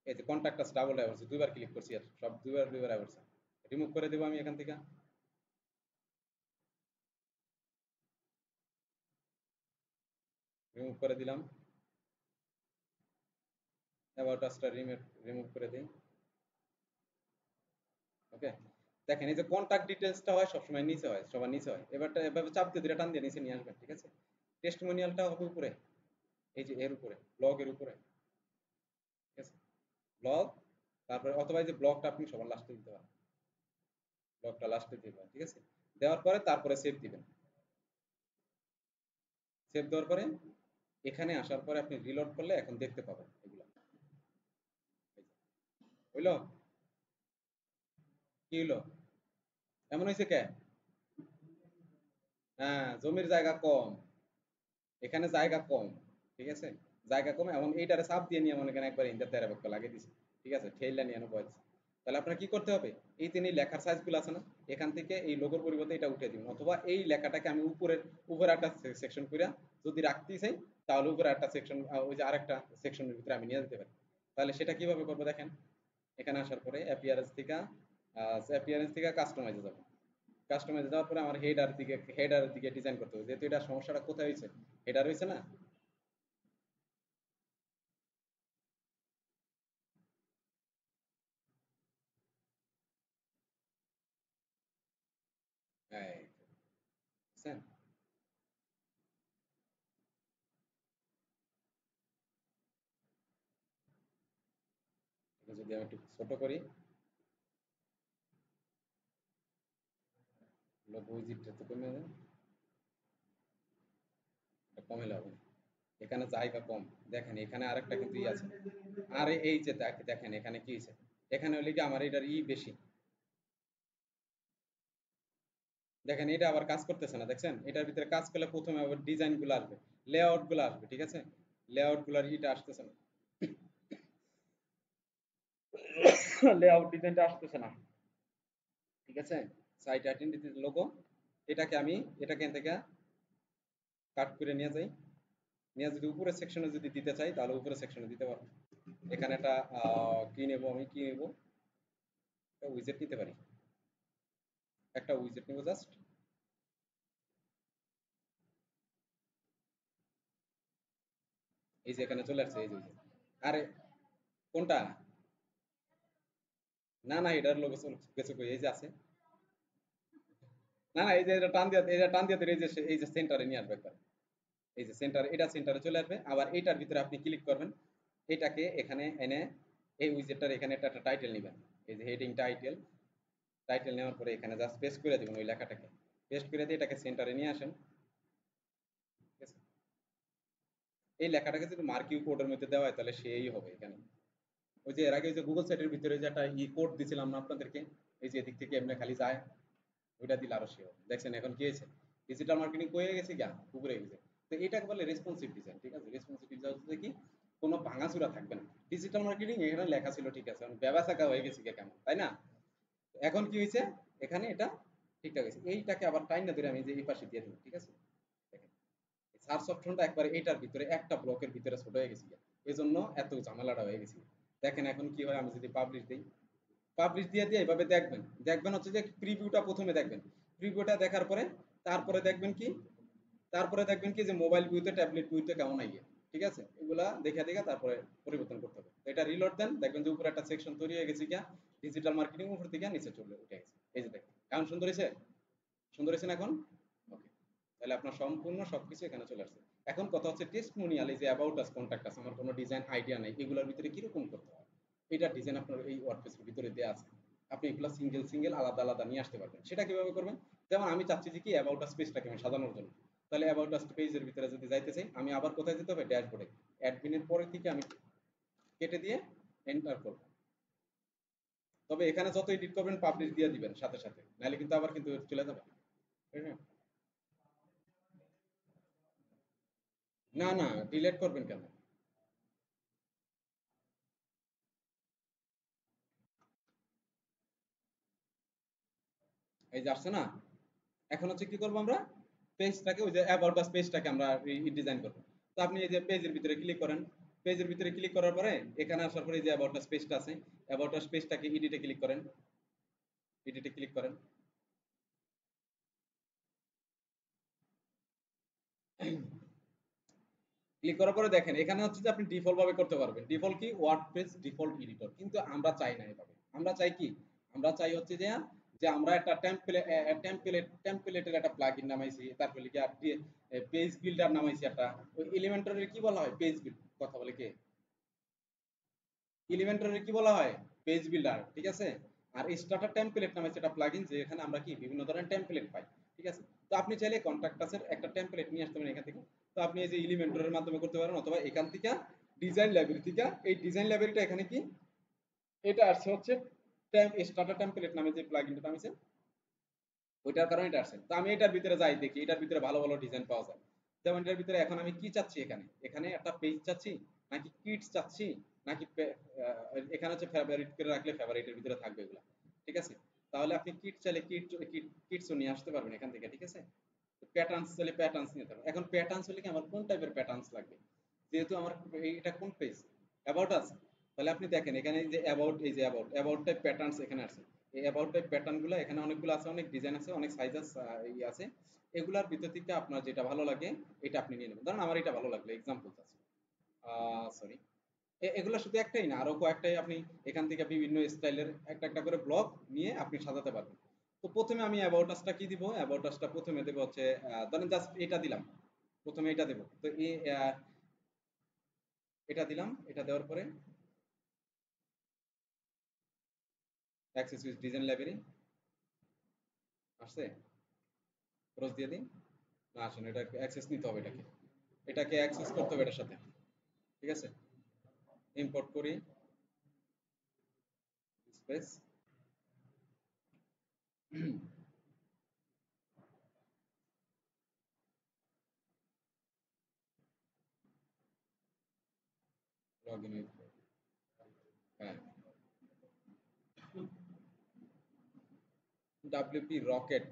এই যে কন্টাক্ট আস ডাবল ট্যাপ করছি, দুইবার ক্লিক করছি, আর সব দুইবার দুইবার আসছে। রিমুভ করে দেবো আমি এখান থেকে, রিমুভ করে দিলাম। অ্যাবাউট আসটা রিমুভ করে দিই। ওকে, দেখেন এই যে কন্টাক্ট ডিটেলসটা হয় সবসময় নিচে হয়, সবার নিচে হয়। এবারটা এভাবে চাপ দিয়ে টান দিয়ে নিচে নিয়ে আসবেন। ঠিক আছে, টেস্টিমোনিয়ালটা হবে উপরে, এই যে এর উপরে, ব্লগের উপরে। ঠিক আছে, ব্লগ, তারপরে অথবা এই যে ব্লগটা আপনি সবার লাস্টে দিতে পারেন, ব্লগটা লাস্টে দিবেন। ঠিক আছে, দেওয়ার পরে তারপরে সেভ দিবেন। সেভ দেওয়ার পরে এখানে আসার পরে আপনি রিলোড করলে এখন দেখতে পাবেন এগুলো। হইলো? কি হইলো? এমন হয়েছে কে? হ্যাঁ, জমির জায়গা কম, এখানে জায়গা কম। ঠিক আছে, জায়গা কম, এমন এইটারে চাপ দিয়ে নিয়ে মনে করেন একবার ইন্টার তেরে পক্ষ লাগিয়ে দিছে। ঠিক আছে, ঠেইলা নিয়ে বয় দিছে। তাহলে আপনার কি করতে হবে? এই তিনি লেখার সাইজগুলো আছে না, এখান থেকে এই লোগোর পরিবর্তে এটা উঠে দিন, অথবা এই লেখাটাকে আমি উপরে একটা সেকশন করে যদি রাখতে চাই, তাহলে উপরে একটা সেকশন, ওই যে আরেকটা সেকশনের ভিতরে আমি নিয়ে যেতে পারি। তাহলে সেটা কিভাবে করবো দেখেন, এখানে আসার পরে অ্যাপিয়ারেন্স থেকে কাস্টমাইজে যাবো। কাস্টমাইজে যাওয়ার পরে আমার হেডার দিকে ডিজাইন করতে হবে, যেহেতু এটা সমস্যাটা কোথায় হয়েছে, হেডার হয়েছে না। এই, বুঝছেন? এটা যদি আমি একটু ছোট করি, লোগো উইজিটটা তো কমে যাবে, এটা কমে হবে। এখানে জায়গা কম, দেখেন এখানে আরেকটা কিন্তু ই আছে। আর এই যে দেখেন এখানে কি হয়েছে, এখানে হলে কি আমার এটার ই বেশি। দেখেন এটা আবার কাজ করতেছে না, দেখছেন? এটার ভিতরে কাজ করলে প্রথমে আবার ডিজাইন গুলো আসবে, লেআউট গুলো আসবে। ঠিক আছে, লেআউট গুলার ইটা আসতেছে না, লেআউট ডিজাইনটা আসতেছে না। ঠিক আছে, সাইট আইডেন্টিটি লোগো, এটাকে আমি এটাকে এখান থেকে কাট করে নিয়ে যাই, নিয়ে যদি উপরের সেকশনে যদি দিতে চাই তাহলে উপরের সেকশনে দিতে পারবো। এখানে একটা কি নেব, আমি কি নেব, একটা উইজেট নিতে পারি, একটা উইজেট নেব জাস্ট। এই যে এখানে চলে আসছে, এই যে আরে কোনটা? না না, এটার লোগো কিছু কই, এই যে আছে। না না, এই যে এটা টান দিয়ে, এটা টান দিয়ে ধরে এই যে সেন্টারে নিয়ে আসবে একবার। এই যে সেন্টার, এটা সেন্টারে চলে আসবে। আবার এইটার ভিতরে আপনি ক্লিক করবেন, এটাকে এখানে এনে এই উইজেটটার এখানে একটা টাইটেল নেবেন, এই যে হেডিং টাইটেল। টাইটেল নেওয়ার পরে এখানে জাস্ট পেস্ট করে দেবেন ওই লেখাটাকে, পেস্ট করে দিয়ে এটাকে সেন্টারে নিয়ে আসেন। ঠিক আছে, এই লেখাটাকে যদি মার্কিউ কোডের মধ্যে দেওয়া হয় তাহলে সেই হবে এখানে। ওই যে এর আগে ওই যে গুগল সাইটের ভিতরে যে একটা কোড দিছিলাম না আপনাদেরকে, এই যে এদিক থেকে এমনি খালি যায়, ওইটা দিলে আরো শিওর। দেখছেন এখন কি হয়েছে, ডিজিটাল মার্কেটিং কয়ে গেছে গিয়া উপরে গেছে। তো এটাকে বলে রেসপন্সিভ ডিজাইন, ঠিক আছে? রেসপন্সিভ ডিজাইন হচ্ছে কি কোনো ভাঙাচুরা থাকবে না। ডিজিটাল মার্কেটিং এখানে লেখা ছিল ঠিক আছে, এখন ব্যবসা হয়ে গেছে গিয়া কেমন, তাই না? এখন কি হয়েছে, এখানে এটা ঠিকঠাক হয়েছে। এইটাকে আবার টাইম না ধরে আমি যে এই পাশে দিয়ে দিই, ঠিক আছে? দেখেন সার্চ অপশনটা একবারে এইটার ভিতরে একটা ব্লকের ভিতরে ছোট হয়ে গেছে, এই জন্য এত ঝামেলাটা হয়ে গেছে। দেখেন এখন কি হয়, আমি যদি পাবলিশ দিই, পাবলিশ দিয়ে দিয়ে এভাবে দেখবেন, দেখবেন হচ্ছে যে প্রিভিউটা প্রথমে দেখবেন, প্রিভিউটা দেখার পরে তারপরে দেখবেন কি, তারপরে দেখবেন কি যে মোবাইল ভিউতে ট্যাবলেট ভিউতে কেমন আইয়ে, ঠিক আছে? এগুলা দেখে দেখে তারপরে পরিবর্তন করতে হবে। তো এটা রিলোড দেন, দেখবেন যে উপরে একটা সেকশন তৈরি হয়ে গেছে গিয়া ডিজিটাল মার্কেটিং, উপর থেকে নিচে চলে উঠে গেছে। এই যে দেখেন কেমন সুন্দর হয়েছে, সুন্দর হয়েছে না এখন? ওকে, তাহলে আপনার সম্পূর্ণ সবকিছু এখানে চলে আসছে। এখন কথা হচ্ছে টেস্টমোনিয়াল, এই যে অ্যাবাউট আস, কন্ট্যাক্ট আস, আমার কোনো ডিজাইন আইডিয়া নেই, এগুলোর ভিতরে কিরকম করতে হয়, এটা ডিজাইন আপনার এই ওয়ার্ডপ্রেসের ভিতরে দেওয়া আছে। আপনি এগুলো সিঙ্গেল সিঙ্গেল আলাদা আলাদা নিয়ে আসতে পারবেন। সেটা কিভাবে করবেন, যেমন আমি চাচ্ছি যে কি অ্যাবাউট আস পেজটাকে আমি সাজানোর জন্য, তাহলে অ্যাবাউট আস পেজের ভিতরে যদি যাইতে চাই, আমি আবার কোথায় যেতে হবে, ড্যাশবোর্ডে অ্যাডমিনের পরে থেকে আমি কেটে দিয়ে এন্টার করব। তবে এখানে যত এডিট করবেন পাবলিশ দিয়ে দিবেন সাথে সাথে, নাহলে কিন্তু আবার কিন্তু চলে যাবে। হ্যাঁ, না না, ডিলেট করবেন কেন? এই যে আসছে না, এখন হচ্ছে কি করবো আমরা, পেজটাকে ওই যে অ্যাবাউট আস পেজটাকে আমরা ডিজাইন করবো। তো আপনি এই যে পেজের ভিতরে ক্লিক করেন, পেজের ভিতরে ক্লিক করার পরে এখানে আসার পরে এই যে অ্যাবাউট আস পেজটা আছে, অ্যাবাউট আস পেজটাকে এডিটে ক্লিক করেন, এডিটে ক্লিক করেন। ক্লিক করার পরে দেখেন এখানে হচ্ছে যে আপনি ডিফল্ট ভাবে করতে পারবেন। ডিফল্ট কি, ওয়ার্ডপ্রেস ডিফল্ট এডিটর, কিন্তু আমরা চাই না এভাবে। আমরা চাই কি, আমরা চাই হচ্ছে যে যে আমরা একটা টেমপ্লেটের একটা প্লাগইন নামাইছি, তারপরে কি আর পেজ বিল্ডার নামাইছি একটা। ওই এলিমেন্টরের কি বলা হয়, পেজ বিল্ড, কথা বলে কে, এলিমেন্টরের কি বলা হয়, পেজ বিল্ডার, ঠিক আছে? আর স্টার্টার টেমপ্লেট নামে সেটা প্লাগইন, যে এখানে আমরা কি বিভিন্ন ধরনের টেমপ্লেট পাই, ঠিক আছে? তো আপনি চাইলে কন্ট্রাক্টাসের একটা টেমপ্লেট নিয়ে আসতে পারেন এখান থেকে। তো আপনি এই যে এলিমেন্টরের মাধ্যমে করতে পারেন, অথবা এখান থেকে ডিজাইন লাইব্রেরি থেকে, এই ডিজাইন লাইব্রেরিটা এখানে কি, এটা আসছে হচ্ছে স্টার্টার টেমপ্লেট নামে যে প্লাগইনটা নামেছে, ওইটার কারণে এটা আসছে। তো আমি এটার ভিতরে যাই দেখি এটার ভিতরে ভালো ভালো ডিজাইন পাওয়া যায়। যেমন এটার ভিতরে এখন আমি কি চাচ্ছি, এখানে এখানে একটা পেজ চাচ্ছি, নাকি কিটস চাচ্ছি, নাকি এখানে হচ্ছে ফেভারিট করে রাখলে ফেভারিটের ভিতরে থাকবে এগুলা, ঠিক আছে? তাহলে আপনি কিট চাইলে কিটসও নিয়ে আসতে পারবেন এখান থেকে, ঠিক আছে? প্যাটার্নস চাইলে প্যাটার্নস নিতে পারবেন। এখন প্যাটার্নস হলে কি আমার কোন টাইপের প্যাটার্নস লাগবে, যেহেতু আমার এটা কোন পেজ, অ্যাবাউট আস, তাহলে আপনি দেখেন এখানে যে অ্যাবাউট, এই যে অ্যাবাউট, অ্যাবাউট টাইপ প্যাটার্নস এখানে আছে। এই অ্যাবাউট টাইপ প্যাটার্ন গুলো এখানে অনেকগুলো আছে, অনেক ডিজাইন আছে, অনেক সাইজ আছে। এগুলার ভিতর থেকে আপনার যেটা ভালো লাগে এটা আপনি নিয়ে নেবেন। ধরুন আমার এটা ভালো লাগলো, এক্সাম্পল আছে, সরি, এগুলো শুধু একটাই না, আরো কয়েকটাই আপনি এখান থেকে বিভিন্ন স্টাইলের একটা একটা করে ব্লক নিয়ে আপনি সাজাতে পারবেন। তো প্রথমে আমি অ্যাবাউট আসটা কি দিব, অ্যাবাউট আসটা প্রথমে দেবো হচ্ছে ধরেন জাস্ট এটা দিলাম, প্রথমে এটা দেবো। তো এটা দিলাম, এটা দেওয়ার পরে অ্যাক্সেস উইথ ডিজাইন লাইব্রেরি আসছে, ক্রস দিয়ে দিন। না আসেন, এটা অ্যাক্সেস নিতে হবে, এটাকে এটাকে অ্যাক্সেস করতে হবে এটার সাথে, ঠিক আছে? ইম্পোর্ট করি, স্পেস, লগ ইন, হ্যাঁ, ডাব্লিউপি রকেট।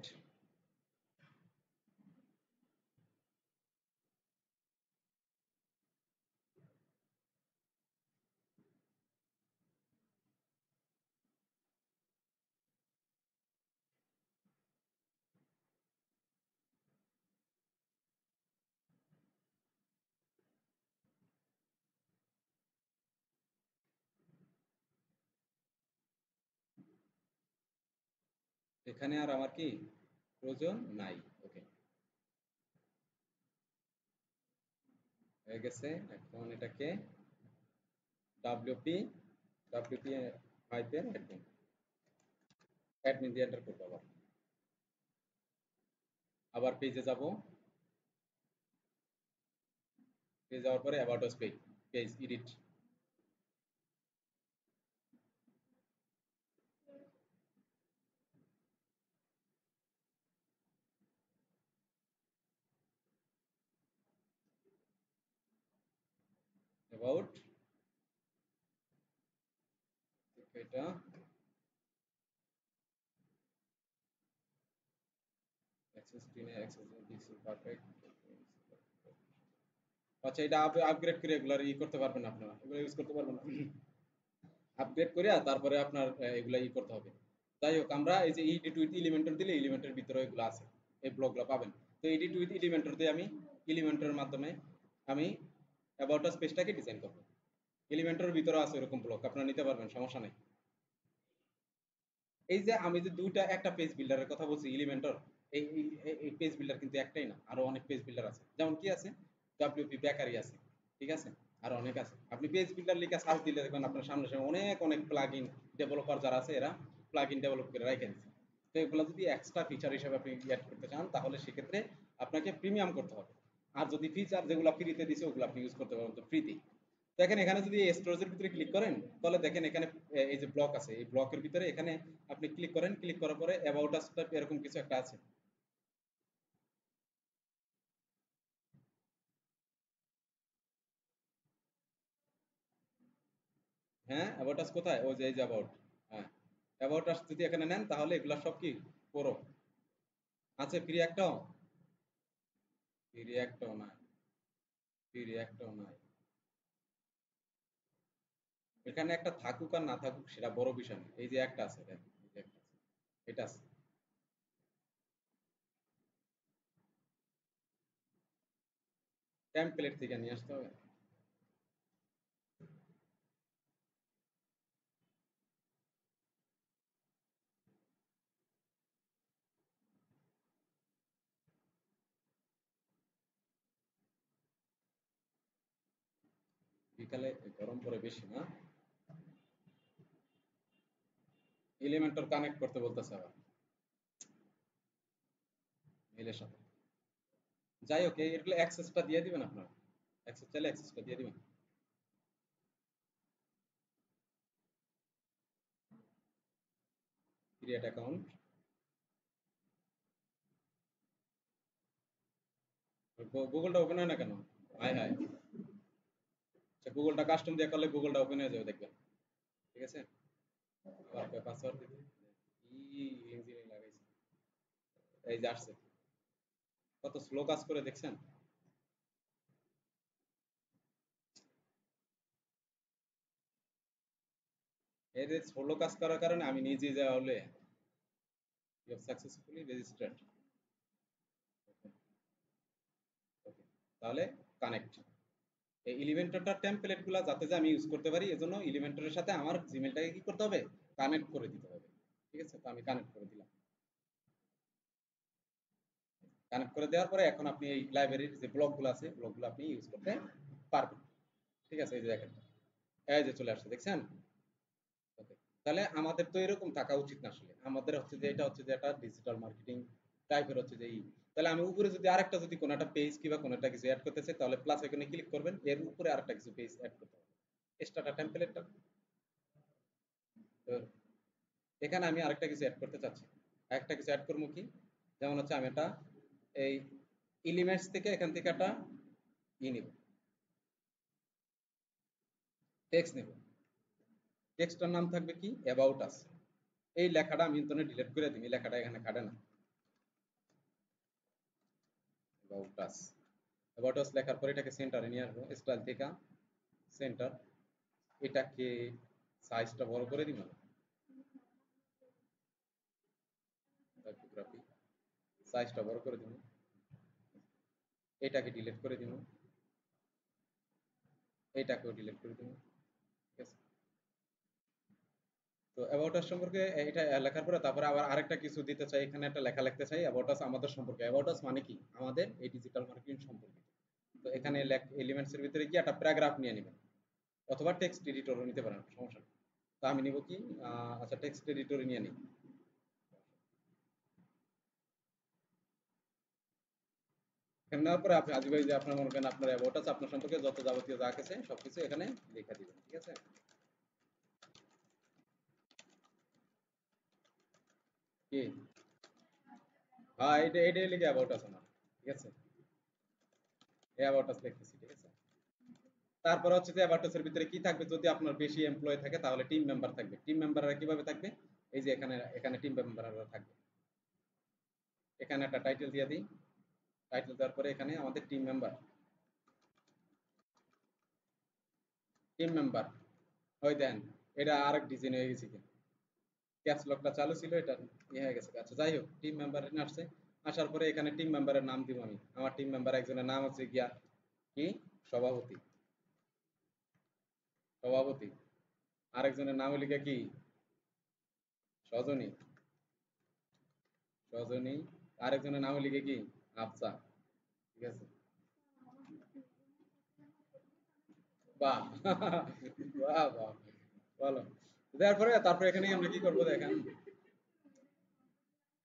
এখানে আর আমার কি প্রয়োজন নাই, ওকে, হয়ে গেছে। এখন এটাকে WP, WP hyphen admin, admin দিয়ে এন্টার করবো। আবার আবার পেজে যাব, পেজ যাওয়ার পরে about us page, page edit, about এটা অ্যাক্সেস স্ক্রিনে অ্যাক্সেস দিছি পারফেক্ট। আচ্ছা এটা আপগ্রেড করে এগুলার করতে পারবেন আপনারা, এগুলো ইউজ করতে পারবেন না। আপগ্রেড করে তারপরে আপনার এগুলা করতে হবে। যাই হোক আমরা এই যে এডিট উইথ এলিমেন্টর দিলে এলিমেন্টের ভিতরে এগুলো আছে, এই ব্লকগুলো পাবেন। তো এডিট উইথ এলিমেন্টর দিয়ে আমি এলিমেন্টরের মাধ্যমে আমি অ্যাবাউট আস পেজটাকে ডিজাইন করব। এলিমেন্টরের ভিতরে আছে এরকম ব্লক, আপনারা নিতে পারবেন, সমস্যা নেই। এই যে আমি যে দুইটা একটা পেজ বিল্ডারের কথা বলছি এলিমেন্টর, এই এই পেজ বিল্ডার কিন্তু একটাই না, আরো অনেক পেজ বিল্ডার আছে। যেমন কি আছে, ডব্লিউপি বেকারি আছে, ঠিক আছে, আর অনেক আছে। আপনি পেজ বিল্ডার লিখে সার্চ দিলে দেখবেন আপনার সামনে সামনে অনেক অনেক প্লাগইন ডেভেলপার যারা আছে এরা প্লাগইন ডেভেলপ করে রেখে দিচ্ছে। তো এগুলো যদি এক্সট্রা ফিচার হিসেবে আপনি অ্যাড করতে চান তাহলে সেক্ষেত্রে আপনাকে প্রিমিয়াম করতে হবে। আর যদি ফিচার যেগুলো ফ্রিতে দিছে ওগুলো আপনি ইউজ করতে পারবেন তো ফ্রিতে। দেখেন এখানে যদি স্টোরেজের ভিতরে ক্লিক করেন তাহলে দেখেন এখানে এই যে ব্লক আছে, এই ব্লকের ভিতরে এখানে আপনি ক্লিক করেন, ক্লিক করার পরে অ্যাবাউট আস টাইপ এরকম কিছু একটা আছে। হ্যাঁ অ্যাবাউট আস কোথায়, ওই যে এই যে অ্যাবাউট। হ্যাঁ অ্যাবাউট আস যদি এখানে নেন তাহলে এগুলা সব কি পুরো আছে, ফ্রি একটাও, ফ্রি একটাও নাই, ফ্রি একটাও নাই। এখানে একটা থাকুক আর না থাকুক সেটা বড় বিষয় না, এই যে একটা আছে দেখেন, এই যে একটা আছে, এটা আছে। টেমপ্লেট থেকে নিয়ে আসতে হবে। বিকালে গরম পড়ে বেশি না, এলিমেন্টর কানেক্ট করতে বলতেছে আবার মেলের সাথে। যাই হোক এগুলো অ্যাক্সেসটা দিয়ে দিবেন আপনারা, অ্যাক্সেস চাইলে অ্যাক্সেসটা দিয়ে দিবেন। ক্রিয়েট অ্যাকাউন্ট, গুগলটা ওপেন হয় না কেন? হাই হাই, আচ্ছা গুগলটা কাস্টম দিয়ে করলে গুগলটা ওপেন হয়ে যাবে দেখবেন, ঠিক আছে। আবার পাসওয়ার্ড দিতে কি ইঞ্জিনিয়ারিং লাগাইছে, এই যে আসছে, কত স্লো কাজ করে দেখছেন। এই যে স্লো কাজ করার কারণে আমি নিজে যা হলে ইউ হ্যাভ সাকসেসফুলি রেজিস্টার্ড, ওকে, তাহলে কানেক্ট। এই এলিমেন্টরটার টেমপ্লেট গুলা যাতে যে আমি ইউজ করতে পারি এজন্য এলিমেন্টরের সাথে আমার জিমেলটাকে কি করতে হবে, কানেক্ট করে দিতে হবে, ঠিক আছে। তো আমি কানেক্ট করে দিলাম, কানেক্ট করে দেওয়ার পরে এখন আপনি এই লাইব্রেরির যে ব্লকগুলো আছে ব্লকগুলো আপনি ইউজ করতে পারবেন, ঠিক আছে। এই যে দেখেন, এই যে চলে আসছে দেখছেন। ওকে, তাহলে আমাদের তো এরকম থাকা উচিত না আসলে, আমাদের হচ্ছে যে এটা হচ্ছে যে একটা ডিজিটাল মার্কেটিং টাইপের হচ্ছে যে তাহলে আমি উপরে যদি আরেকটা যদি কোনো একটা পেজ কিংবা কোনো একটা কিছু অ্যাড করতে চাই তাহলে প্লাস আইকনে ক্লিক করবেন, এর উপরে আরেকটা কিছু পেজ অ্যাড করতে হবে, এক্সট্রাটা টেমপ্লেটটা। তো এখানে আমি আরেকটা কিছু অ্যাড করতে চাচ্ছি, একটা কিছু অ্যাড করবো কি, যেমন হচ্ছে আমি এটা এই এলিমেন্টস থেকে এখান থেকে একটা নিব, টেক্সট নেব, টেক্সটার নাম থাকবে কি অ্যাবাউট আস। এই লেখাটা আমি ইন্টারনেট ডিলিট করে দিই, এই লেখাটা এখানে কাটে না। অ্যাবাউট আস, অ্যাবাউট আস লেখার পরে এটাকে সেন্টারে নিয়ে আসবো, স্টাইল থেকে সেন্টার, এটাকে সাইজটা বড় করে দিব, টাইপোগ্রাফি সাইজটা বড় করে দিব, এটাকে ডিলিট করে দিব, এটাকেও ডিলিট করে দিব, ঠিক আছে। তো অ্যাবাউট আস সম্পর্কে এটা লেখার পরে তারপরে আবার আরেকটা কিছু দিতে চাই, এখানে একটা লেখা লিখতে চাই অ্যাবাউট আস আমাদের সম্পর্কে, অ্যাবাউট আস মানে কি আমাদের এই ডিজিটাল মার্কেটিং সম্পর্কে। তো এখানে এলিমেন্টস এর ভিতরে কি একটা প্যারাগ্রাফ নিয়ে নেবেন, অথবা টেক্সট এডিটরও নিতে পারেন, সমস্যা নেই। তো আমি নিব কি, আচ্ছা টেক্সট এডিটরে নিয়ে নিই। এখানে নেওয়ার পরে আপনি আজিজ ভাই যে আপনার মনে করেন আপনার অ্যাবাউট আস আপনার সম্পর্কে যত যাবতীয় যা আছে সবকিছু এখানে লেখা দিবেন, ঠিক আছে। কি, হ্যাঁ এটা লিখে অ্যাবাউট আস আমার, ঠিক আছে, এই অ্যাবাউট আস লিখতেছি, ঠিক আছে। তারপর হচ্ছে যে অ্যাবাউটাসের ভিতরে কি থাকবে, যদি আপনার বেশি এমপ্লয়ি থাকে তাহলে টিম মেম্বার থাকবে। টিম মেম্বাররা কিভাবে থাকবে, এই যে এখানে এখানে টিম মেম্বাররা থাকবে। এখানে একটা টাইটেল দিয়ে দিই, টাইটেল দেওয়ার পরে এখানে আমাদের টিম মেম্বার, টিম মেম্বার ওই দেন, এটা আরেক ডিজাইন হয়ে গেছে, ক্যাপস লকটা চালু ছিল, এটা ইয়ে হয়ে গেছে। আচ্ছা যাই হোক, টিম মেম্বার আসছে, আসার পরে এখানে টিম মেম্বারের নাম দিব আমি। আমার টিম মেম্বার একজনের নাম হচ্ছে গিয়া কি, সভাপতি, সভাপতি। আরেকজনের নাম লিখে কি, সজনী, সজনী। আরেকজনের নাম লিখে কি, আফসা। ঠিক আছে, বাহ বাহ বাহ, বলো। দেওয়ার পরে তারপরে এখানে আমরা কি করবো দেখেন,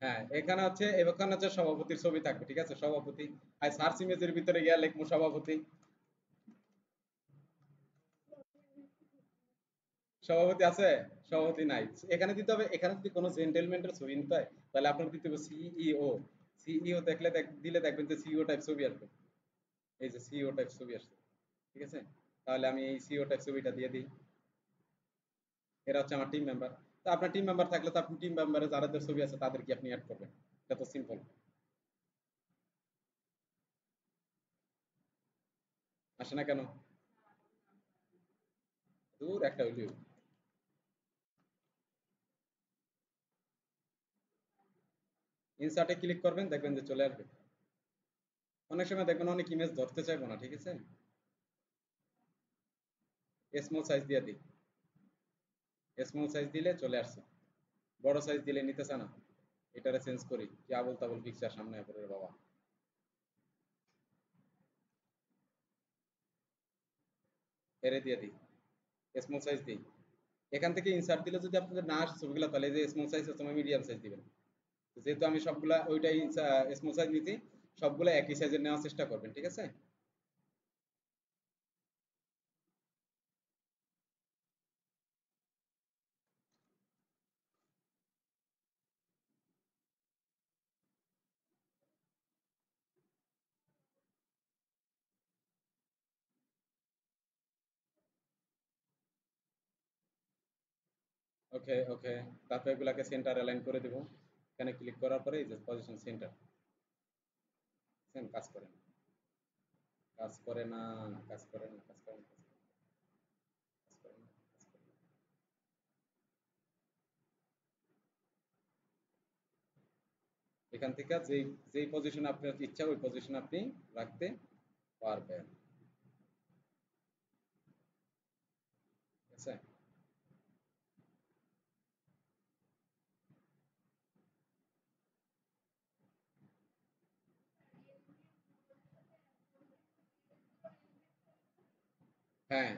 হ্যাঁ এখানে হচ্ছে, এখানে হচ্ছে সভাপতির ছবি থাকবে, ঠিক আছে, সভাপতি। আর সার্চ ইমেজের ভিতরে গিয়া লিখবো সভাপতি, সভাপতি আছে, সভাপতি নাই, এখানে দিতে হবে। এখানে যদি কোনো জেন্টেলম্যানের ছবি নিতে হয় তাহলে আপনার দিতে হবে সিইও। সিইও দেখলে দিলে দেখবেন যে সিইও টাইপ ছবি আসবে, এই যে সিইও টাইপ ছবি আসছে, ঠিক আছে। তাহলে আমি এই সিইও টাইপ ছবিটা দিয়ে দিই। এরা হচ্ছে আমার টিম মেম্বার। তো আপনার টিম মেম্বার থাকলে তো আপনি টিম মেম্বারে যাদের ছবি আছে তাদেরকে আপনি অ্যাড করবেন, এটা তো সিম্পল। আসে না কেন, দূর একটা হইলেও। ইনসার্টে ক্লিক করবেন, দেখবেন যে চলে আসবে। অনেক সময় দেখবেন অনেক ইমেজ ধরতে চাইবো না, ঠিক আছে, স্মল সাইজ দিয়ে দিই, স্মল সাইজ দিলে চলে আসছে। বড় সাইজ দিলে নিতেছে না, এটারে চেঞ্জ করি, কি আবল তাবল পিকচার সামনে পড়ে রে বাবা। এরে দিয়ে দিই, স্মল সাইজ দিই। এখান থেকে ইনসার্ট দিলে যদি আপনাদের না আসে ছবিগুলো, তাহলে এই যে স্মল সাইজ সময় মিডিয়াম সাইজ দিবেন। যেহেতু আমি সবগুলা ওইটাই স্মল সাইজ নিচ্ছি, সবগুলো একই সাইজের নেওয়ার চেষ্টা করবেন, ঠিক আছে। ওকে ওকে, তারপর এগুলাকে সেন্টার অ্যালাইন করে দেবো। এখানে ক্লিক করার পরে এই যে পজিশন সেন্টার, সেম কাজ করে না, কাজ করে না, কাজ করে না, কাজ করে না, কাজ করে না, কাজ করে না। এখান থেকে যেই যেই পজিশন আপনার ইচ্ছা ওই পজিশন আপনি রাখতে পারবেন, ঠিক আছে। হ্যাঁ,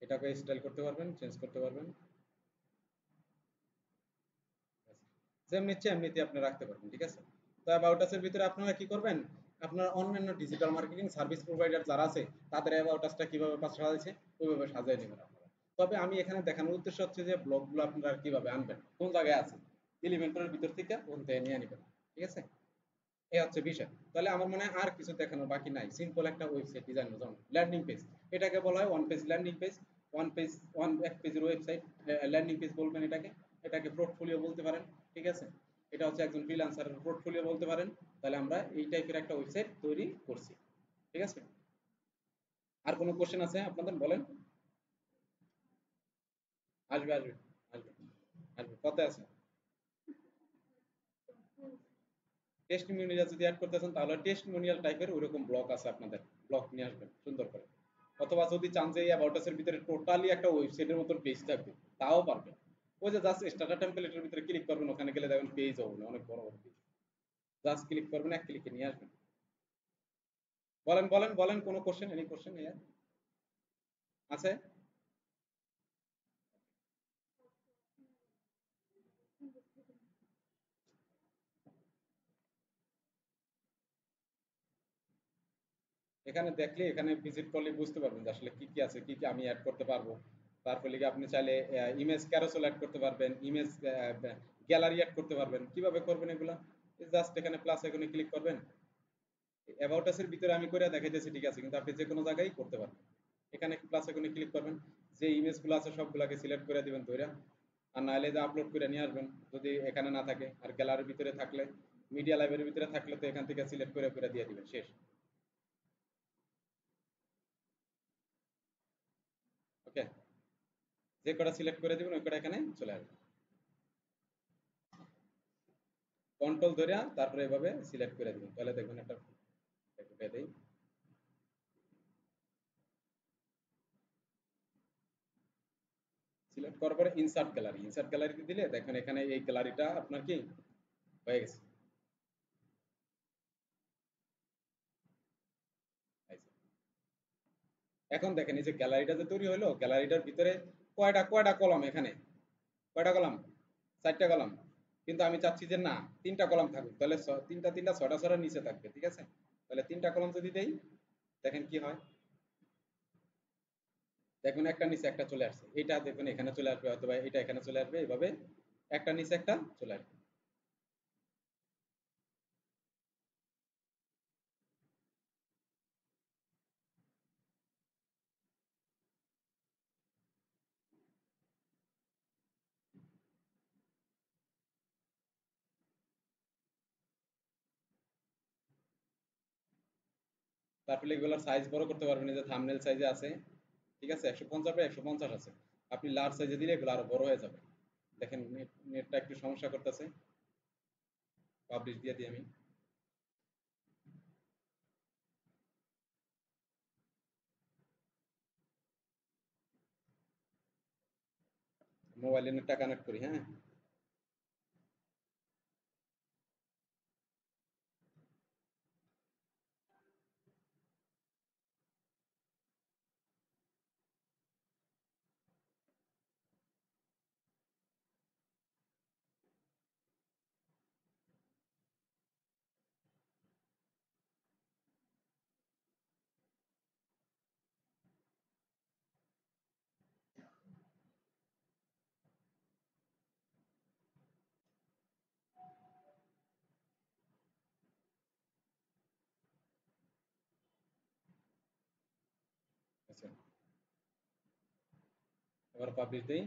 এটাকে স্টাইল করতে পারবেন, চেঞ্জ করতে পারবেন, যেমনি ইচ্ছে এমনিতে আপনি রাখতে পারবেন, ঠিক আছে। তো অ্যাবাউট আসের ভিতরে আপনারা কি করবেন, আপনার অন্যান্য ডিজিটাল মার্কেটিং সার্ভিস প্রোভাইডার যারা আছে তাদের অ্যাবাউট আসটা কিভাবে সাজাইছে ওইভাবে সাজিয়ে নেবেন আপনারা। তবে আমি এখানে দেখানোর উদ্দেশ্য হচ্ছে যে ব্লগগুলো আপনারা কিভাবে আনবেন, কোন জায়গায় আছে, এলিমেন্টরের ভিতর থেকে কোন থেকে নিয়ে নেবেন, ঠিক আছে। এই হচ্ছে বিষয়। তাহলে আমার মনে হয় আর কিছু দেখানোর বাকি নাই, সিম্পল একটা ওয়েবসাইট ডিজাইন, যেমন ল্যান্ডিং পেজ, এটাকে বলা হয় one page landing page. One page, এক পেজের ওয়েবসাইট ল্যান্ডিং পেজ বলবেন এটাকে, এটাকে পোর্টফোলিও বলতে পারেন, ঠিক আছে। এটা হচ্ছে একজন ফ্রিল্যান্সারের পোর্টফোলিও বলতে পারেন। তাহলে আমরা এই টাইপের একটা ওয়েবসাইট তৈরি করছি, ঠিক আছে। আর কোনো কোশ্চেন আছে আপনাদের, বলেন। আসবে আসবে, আসবে, আসবে, কত আছে। টেস্টিমোনিয়াল যদি অ্যাড করতে চান তাহলে টেস্টিমোনিয়াল টাইপের ওইরকম ব্লক আছে আপনাদের, ব্লক নিয়ে আসবেন সুন্দর করে। অথবা যদি চান যে এই অ্যাবাউট আস এর ভিতরে টোটালি একটা ওয়েবসাইটের মতন পেজ থাকবে, তাও পারবেন। ওই যে জাস্ট স্টার্টার টেমপ্লেটের ভিতরে ক্লিক করবেন, ওখানে গেলে দেখবেন পেজ হবে না, অনেক বড় বড় পেজ। জাস্ট ক্লিক করবেন, এক ক্লিকে নিয়ে আসবেন। বলেন বলেন বলেন, কোনো কোশ্চেন, এনি কোশ্চেন আছে। এখানে দেখলে, এখানে ভিজিট করলে বুঝতে পারবেন যে আসলে কি কি আছে, কি কি আমি অ্যাড করতে পারবো। তারপর লিগে আপনি চাইলে ইমেজ ক্যারোসেল অ্যাড করতে পারবেন, ইমেজ গ্যালারি অ্যাড করতে পারবেন। কিভাবে করবেন এগুলা, জাস্ট এখানে প্লাস আইকনে ক্লিক করবেন, অ্যাবাউট আস এর ভিতরে আমি করে দেখাইতেছি, ঠিক আছে, কিন্তু আপনি যে কোনো জায়গায় করতে পারবেন। এখানে প্লাস আইকনে ক্লিক করবেন, যে ইমেজগুলো আছে সবগুলাকে সিলেক্ট করে দিবেন ধইরা, আর নাহলে যে আপলোড করে নিয়ে আসবেন যদি এখানে না থাকে, আর গ্যালারির ভিতরে থাকলে, মিডিয়া লাইব্রেরির ভিতরে থাকলে তো এখান থেকে সিলেক্ট করে করে দিয়ে দিবেন, শেষ। ওকে, যে কটা সিলেক্ট করে দিবেন ওই কটা এখানে চলে আসবে। কন্ট্রোল ধরে তারপরে এভাবে সিলেক্ট করে দিবেন, তাহলে দেখবেন একটা ঢুকে দেই। সিলেক্ট করার পরে ইনসার্ট গ্যালারি, ইনসার্ট গ্যালারিতে দিলে দেখেন এখানে এই গ্যালারিটা আপনার কি হয়ে গেছে। এই যে। এখন দেখেন এই যে গ্যালারিটা যে তৈরি হলো, গ্যালারিটার ভিতরে কয়টা কয়টা কলাম, এখানে কয়টা কলাম, 4টা কলাম। কিন্তু আমি চাচ্ছি যে না, 3টা কলাম থাকুক, তাহলে তিনটা তিনটা 6টা 6টা নিচে থাকবে, ঠিক আছে। তাহলে 3টা কলাম যদি দেই, দেখেন কি হয়, দেখবেন একটা নিচে একটা চলে আসছে, এটা দেখবেন এখানে চলে আসবে, অথবা এটা এখানে চলে আসবে, এইভাবে একটা নিচে একটা চলে আসবে। তারপরে এগুলোর সাইজ বড় করতে পারবেন, এই যে থাম্বনেল সাইজে আছে, ঠিক আছে, 150 বাই 150 আছে, আপনি লার্জ সাইজে দিলে এগুলো আরো বড় হয়ে যাবে। দেখেন নেটটা একটু সমস্যা করতেছে, পাবলিশ দিয়ে দিই আমি। মোবাইলে নেটটা কানেক্ট করি, হ্যাঁ। আচ্ছা, এবার পাবলিশ দেই,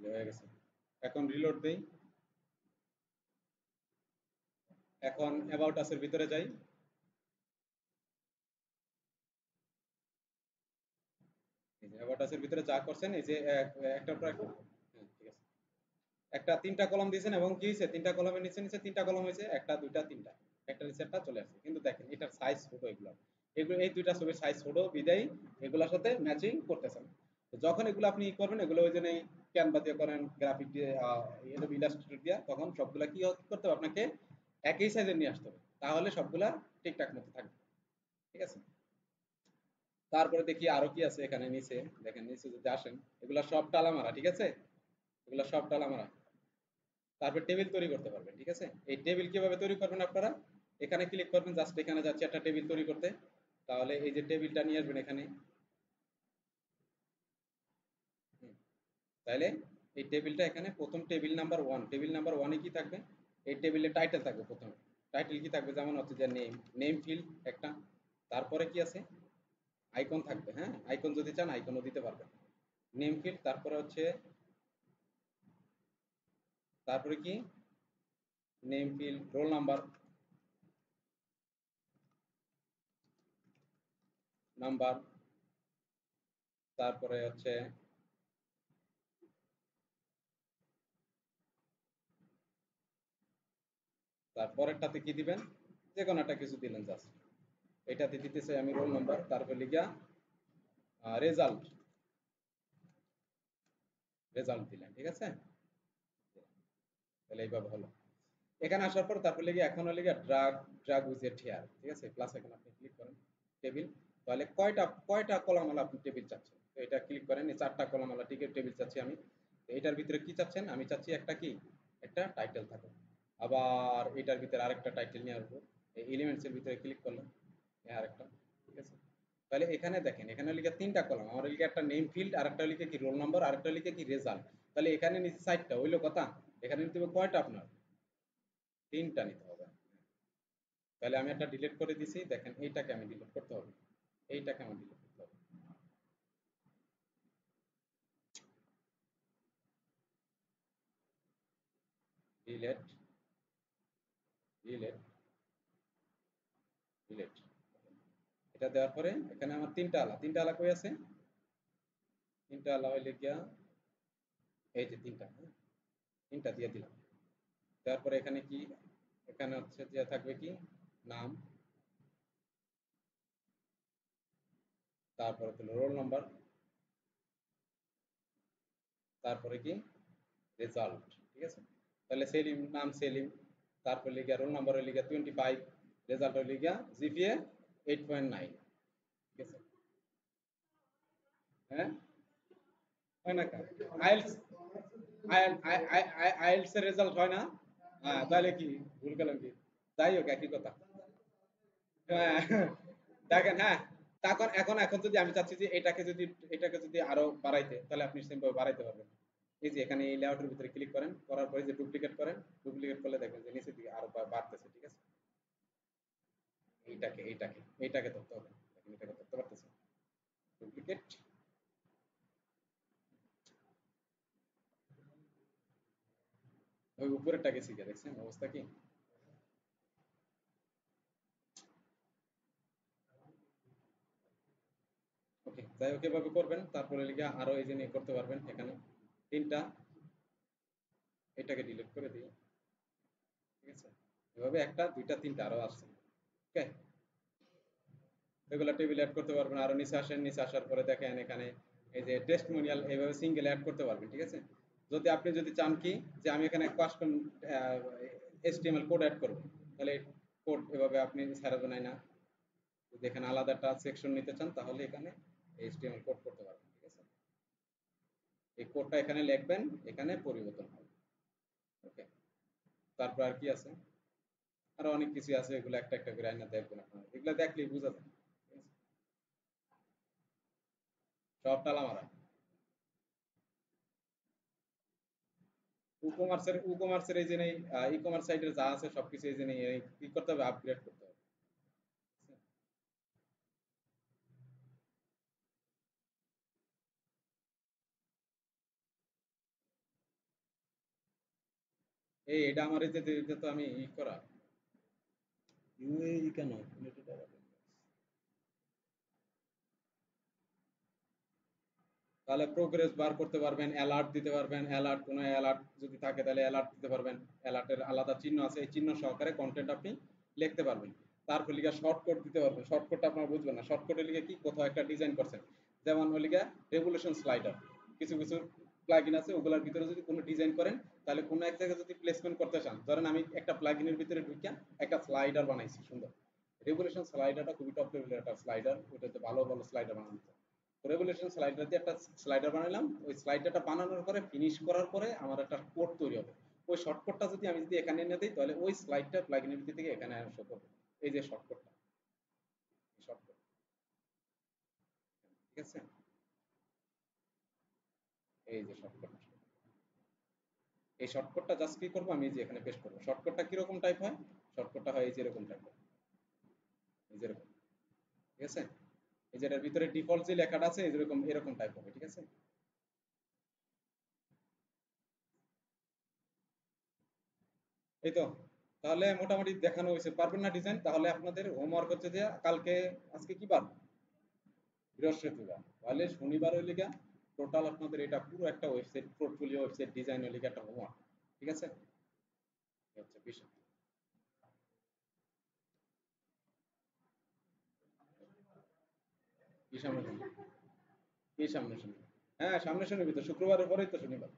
হয়ে গেছে। এখন রিলোড দেই, এখন অ্যাবাউট আস এর ভিতরে যাই। এই যে অ্যাবাউট আস এর ভিতরে যা করছেন, এই যে একটার পর একটা, হ্যাঁ, ঠিক আছে, একটা 3টা কলাম দিয়েছেন এবং কি হয়েছে, 3টা কলামের নিচে নিচে 3টা কলাম হয়েছে, একটা দুইটা তিনটা, একটা নিচে একটা চলে আসছে। কিন্তু দেখেন এটার সাইজ ছোট, এগুলো এগুলো এই দুইটা ছবির সাইজ ছোট বিদায় এগুলোর সাথে ম্যাচিং করতেছে না। তো যখন এগুলো আপনি করবেন, এগুলো ওই জন্য ক্যানভা দিয়ে করেন, গ্রাফিক দিয়ে, ইলাস্ট্রেটর দিয়ে, তখন সবগুলা কি করতে হবে আপনাকে, একই সাইজে নিয়ে আসতে হবে, তাহলে সবগুলা ঠিকঠাক মতো থাকবে, ঠিক আছে। তারপরে দেখি আরো কি আছে এখানে নিচে, দেখেন নিচে যদি আসেন, এগুলা সব টালা মারা, ঠিক আছে, এগুলা সব টালা মারা। তারপর টেবিল তৈরি করতে পারবেন, ঠিক আছে। এই টেবিল কিভাবে তৈরি করবেন আপনারা, এখানে ক্লিক করবেন, জাস্ট এখানে যাচ্ছে একটা টেবিল তৈরি করতে, তাহলে এই যে টেবিলটা নিয়ে আসবেন এখানে। হুম, তাহলে এই টেবিলটা এখানে প্রথম টেবিল নাম্বার 1, টেবিল নাম্বার 1 এ কি থাকবে, এই টেবিলে টাইটেল থাকবে প্রথমে। টাইটেল কি থাকবে, যেমন হচ্ছে যে নেম, নেম ফিল্ড একটা, তারপরে কি আছে, আইকন থাকবে, হ্যাঁ, আইকন যদি চান আইকনও দিতে পারবেন। নেম ফিল্ড, তারপরে হচ্ছে, তারপরে কি, name field, roll number, number, তারপরে হচ্ছে তারপরেরটাতে কি দিবেন, যে কোনো একটা কিছু দিলেন জাস্ট। এটাতে দিতে চাই আমি রোল নাম্বার, তারপর লিখা রেজাল্ট, রেজাল্ট দিলেন, ঠিক আছে। তাহলে এইভাবে হলো। এখানে আসার পর তারপর লিখে এখন লিখে ড্রাগ, ড্রাগ উইজেট হেয়ার, ঠিক আছে, প্লাস এখন আপনি ক্লিক করেন, টেবিল, তাহলে কয়টা কয়টা কলামওয়ালা আপনি টেবিল চাচ্ছেন, তো এটা ক্লিক করেন, এই 4টা কলামওয়ালা টিকেট টেবিল চাচ্ছি আমি। তো এটার ভিতরে কি চাচ্ছেন, আমি চাচ্ছি একটা কি, একটা টাইটেল থাকুক, আবার এটার ভিতরে আরেকটা টাইটেল নিয়ে আসবো, এই এলিমেন্টস এর ভিতরে ক্লিক করলাম, আরেকটা, ঠিক আছে। তাহলে এখানে দেখেন, এখানে লিখে 3টা কলাম, আমার লিখে একটা নেম ফিল্ড, আরেকটা লিখে কি রোল নাম্বার, আরেকটা লিখে কি রেজাল্ট, তাহলে এখানে নিচে 4টা হইলো কথা, এখানে নিতে হবে কয়টা আপনার, 3টা নিতে হবে। তাহলে আমি একটা ডিলিট করে দিছি, দেখেন এইটাকে আমি ডিলিট করতে হবে, এইটাকে আমি ডিলিট করতে হবে। Delete, delete, delete. এটা দেওয়ার পরে এখানে আমার তিনটা আলা কই আছে, তিনটা আলা হইলে গিয়া এই যে তিনটা, হ্যাঁ, তিনটা দিয়ে দিলাম। তারপরে এখানে কি, এখানে হচ্ছে যে থাকবে কি নাম, তারপরে হলো রোল নাম্বার, তারপরে কি রেজাল্ট। ঠিক আছে, তাহলে সেলিম, নাম সেলিম, তারপর লিখিয়া রোল নাম্বার হয়ে লিখিয়া 25, রেজাল্ট হয়ে লিখিয়া জিপিএ 8.9। ঠিক আছে, হ্যাঁ, হয় না কেন? আইএলস, আইএলস এর রেজাল্ট হয় না? হ্যাঁ, তাহলে কি ভুল গেলাম কি? যাই হোক, একই কথা। হ্যাঁ, দেখেন, হ্যাঁ, তখন এখন এখন যদি আমি চাচ্ছি যে এটাকে যদি আরো বাড়াইতে, তাহলে আপনি সেম ভাবে বাড়াইতে পারবেন। এই যে এখানে এই লেআউটের ভিতরে ক্লিক করেন, করার পরে যে ডুপ্লিকেট করেন, ডুপ্লিকেট করলে দেখবেন যে নিচের দিকে আরো বাড়তেছে। ঠিক আছে, এইটাকে ধরতে হবে, দেখেন এটাকে ধরতে পারতেছে, ডুপ্লিকেট। ওই উপরেরটাকে শিখে দেখছেন অবস্থা কি। ওকে, যাই হোক, এভাবে করবেন। তারপরে লিখে আরো এই যে নিয়ে করতে পারবেন, এখানে তিনটা, এটাকে ডিলিট করে দিই। ঠিক আছে, এভাবে একটা, দুইটা, তিনটা আরো আসছে। ওকে, এগুলা টেবিল অ্যাড করতে পারবেন। আরো নিচে আসেন, নিচে আসার পরে দেখেন এখানে এই যে টেস্টমোনিয়াল, এইভাবে সিঙ্গেল অ্যাড করতে পারবেন। ঠিক আছে, যদি আপনি যদি চান কি যে আমি এখানে কাস্টম এইচটিএমএল কোড অ্যাড করব, তাহলে কোড এভাবে আপনি ছাড়াবেন না। যদি এখানে আলাদা একটা সেকশন নিতে চান, তাহলে এখানে এইচটিএমএল কোড করতে পারবেন। ঠিক আছে, এই কোডটা এখানে লিখবেন, এখানে পরিবর্তন হবে। ওকে, তারপর আর কি আছে, আরো অনেক কিছু আছে, এগুলো একটা একটা করে আইনা দেখবেন আপনারা, এগুলো দেখলেই বোঝা যায়। ঠিক আছে? সব টালা মারা। ই কমার্সের এই যে ই কমার্স সাইটের যা আছে সবকিছু এই যে কি করতে হবে, আপগ্রেড করতে হবে। এটা আমার এই যে এটা তো আমি ই করা ইউএই কেন United Arab Emirates? তাহলে প্রোগ্রেস বার করতে পারবেন, অ্যালার্ট দিতে পারবেন, অ্যালার্ট, কোনো অ্যালার্ট যদি থাকে তাহলে অ্যালার্ট দিতে পারবেন। অ্যালার্টের আলাদা চিহ্ন আছে, এই চিহ্ন সহকারে কন্টেন্ট আপনি লিখতে পারবেন। তারপর লিখে শর্টকাট দিতে পারবেন। শর্টকাটটা আপনারা বুঝবেন না, শর্টকাটে লিখে কি কোথাও একটা ডিজাইন করছেন, যেমন হলো লিখে রেভলিউশন স্লাইডার, কিছু কিছু প্লাগইন আছে, ওগুলোর ভিতরে যদি কোনো ডিজাইন করেন, তাহলে কোনো এক জায়গায় যদি প্লেসমেন্ট করতে চান, ধরেন আমি একটা প্লাগইনের ভিতরে ঢুকিয়া একটা স্লাইডার বানাইছি সুন্দর, রেভলিউশন স্লাইডারটা খুবই টপ লেভেলের একটা স্লাইডার, ওটাতে ভালো ভালো স্লাইডার বানানো যায়। রেভলিউশন স্লাইডার দিয়ে একটা স্লাইডার বানালাম, ওই স্লাইডারটা বানানোর পরে ফিনিশ করার পরে আমার একটা কোড তৈরি হবে। ওই শর্টকাটটা যদি আমি যদি এখানে এনে দিই, তাহলে ওই স্লাইডটা প্লাগইনের ভিতর থেকে এখানে শো করবে। এই যে শর্টকাটটা, শর্টকাট। ঠিক আছে, এই যে শর্টকাট, এই শর্টকাটটা জাস্ট কি করবো, আমি যে এখানে পেস্ট করবো। শর্টকাটটা কিরকম টাইপ হয়, শর্টকাটটা হয় এই যে এরকম টাইপ হয়, এই যে এরকম। ঠিক আছে, এই যে এটার ভিতরে ডিফল্ট যে লেখাটা আছে এরকম এরকম টাইপ হবে। ঠিক আছে, এই তো, তাহলে মোটামুটি দেখানো হয়েছে। পারবেন না ডিজাইন, তাহলে আপনাদের হোমওয়ার্ক হচ্ছে যে কালকে, আজকে কি বার, বৃহস্পতিবার, তাহলে শনিবার হইলে গিয়া টোটাল আপনাদের এটা পুরো একটা ওয়েবসাইট, পোর্টফোলিও ওয়েবসাইট ডিজাইন হইলে গিয়া একটা হোমওয়ার্ক। ঠিক আছে, এই হচ্ছে বিষয়। কি সামনে শনি, কি সামনে শনি, হ্যাঁ সামনে শনিবার, তো শুক্রবারের পরেই তো শনিবার।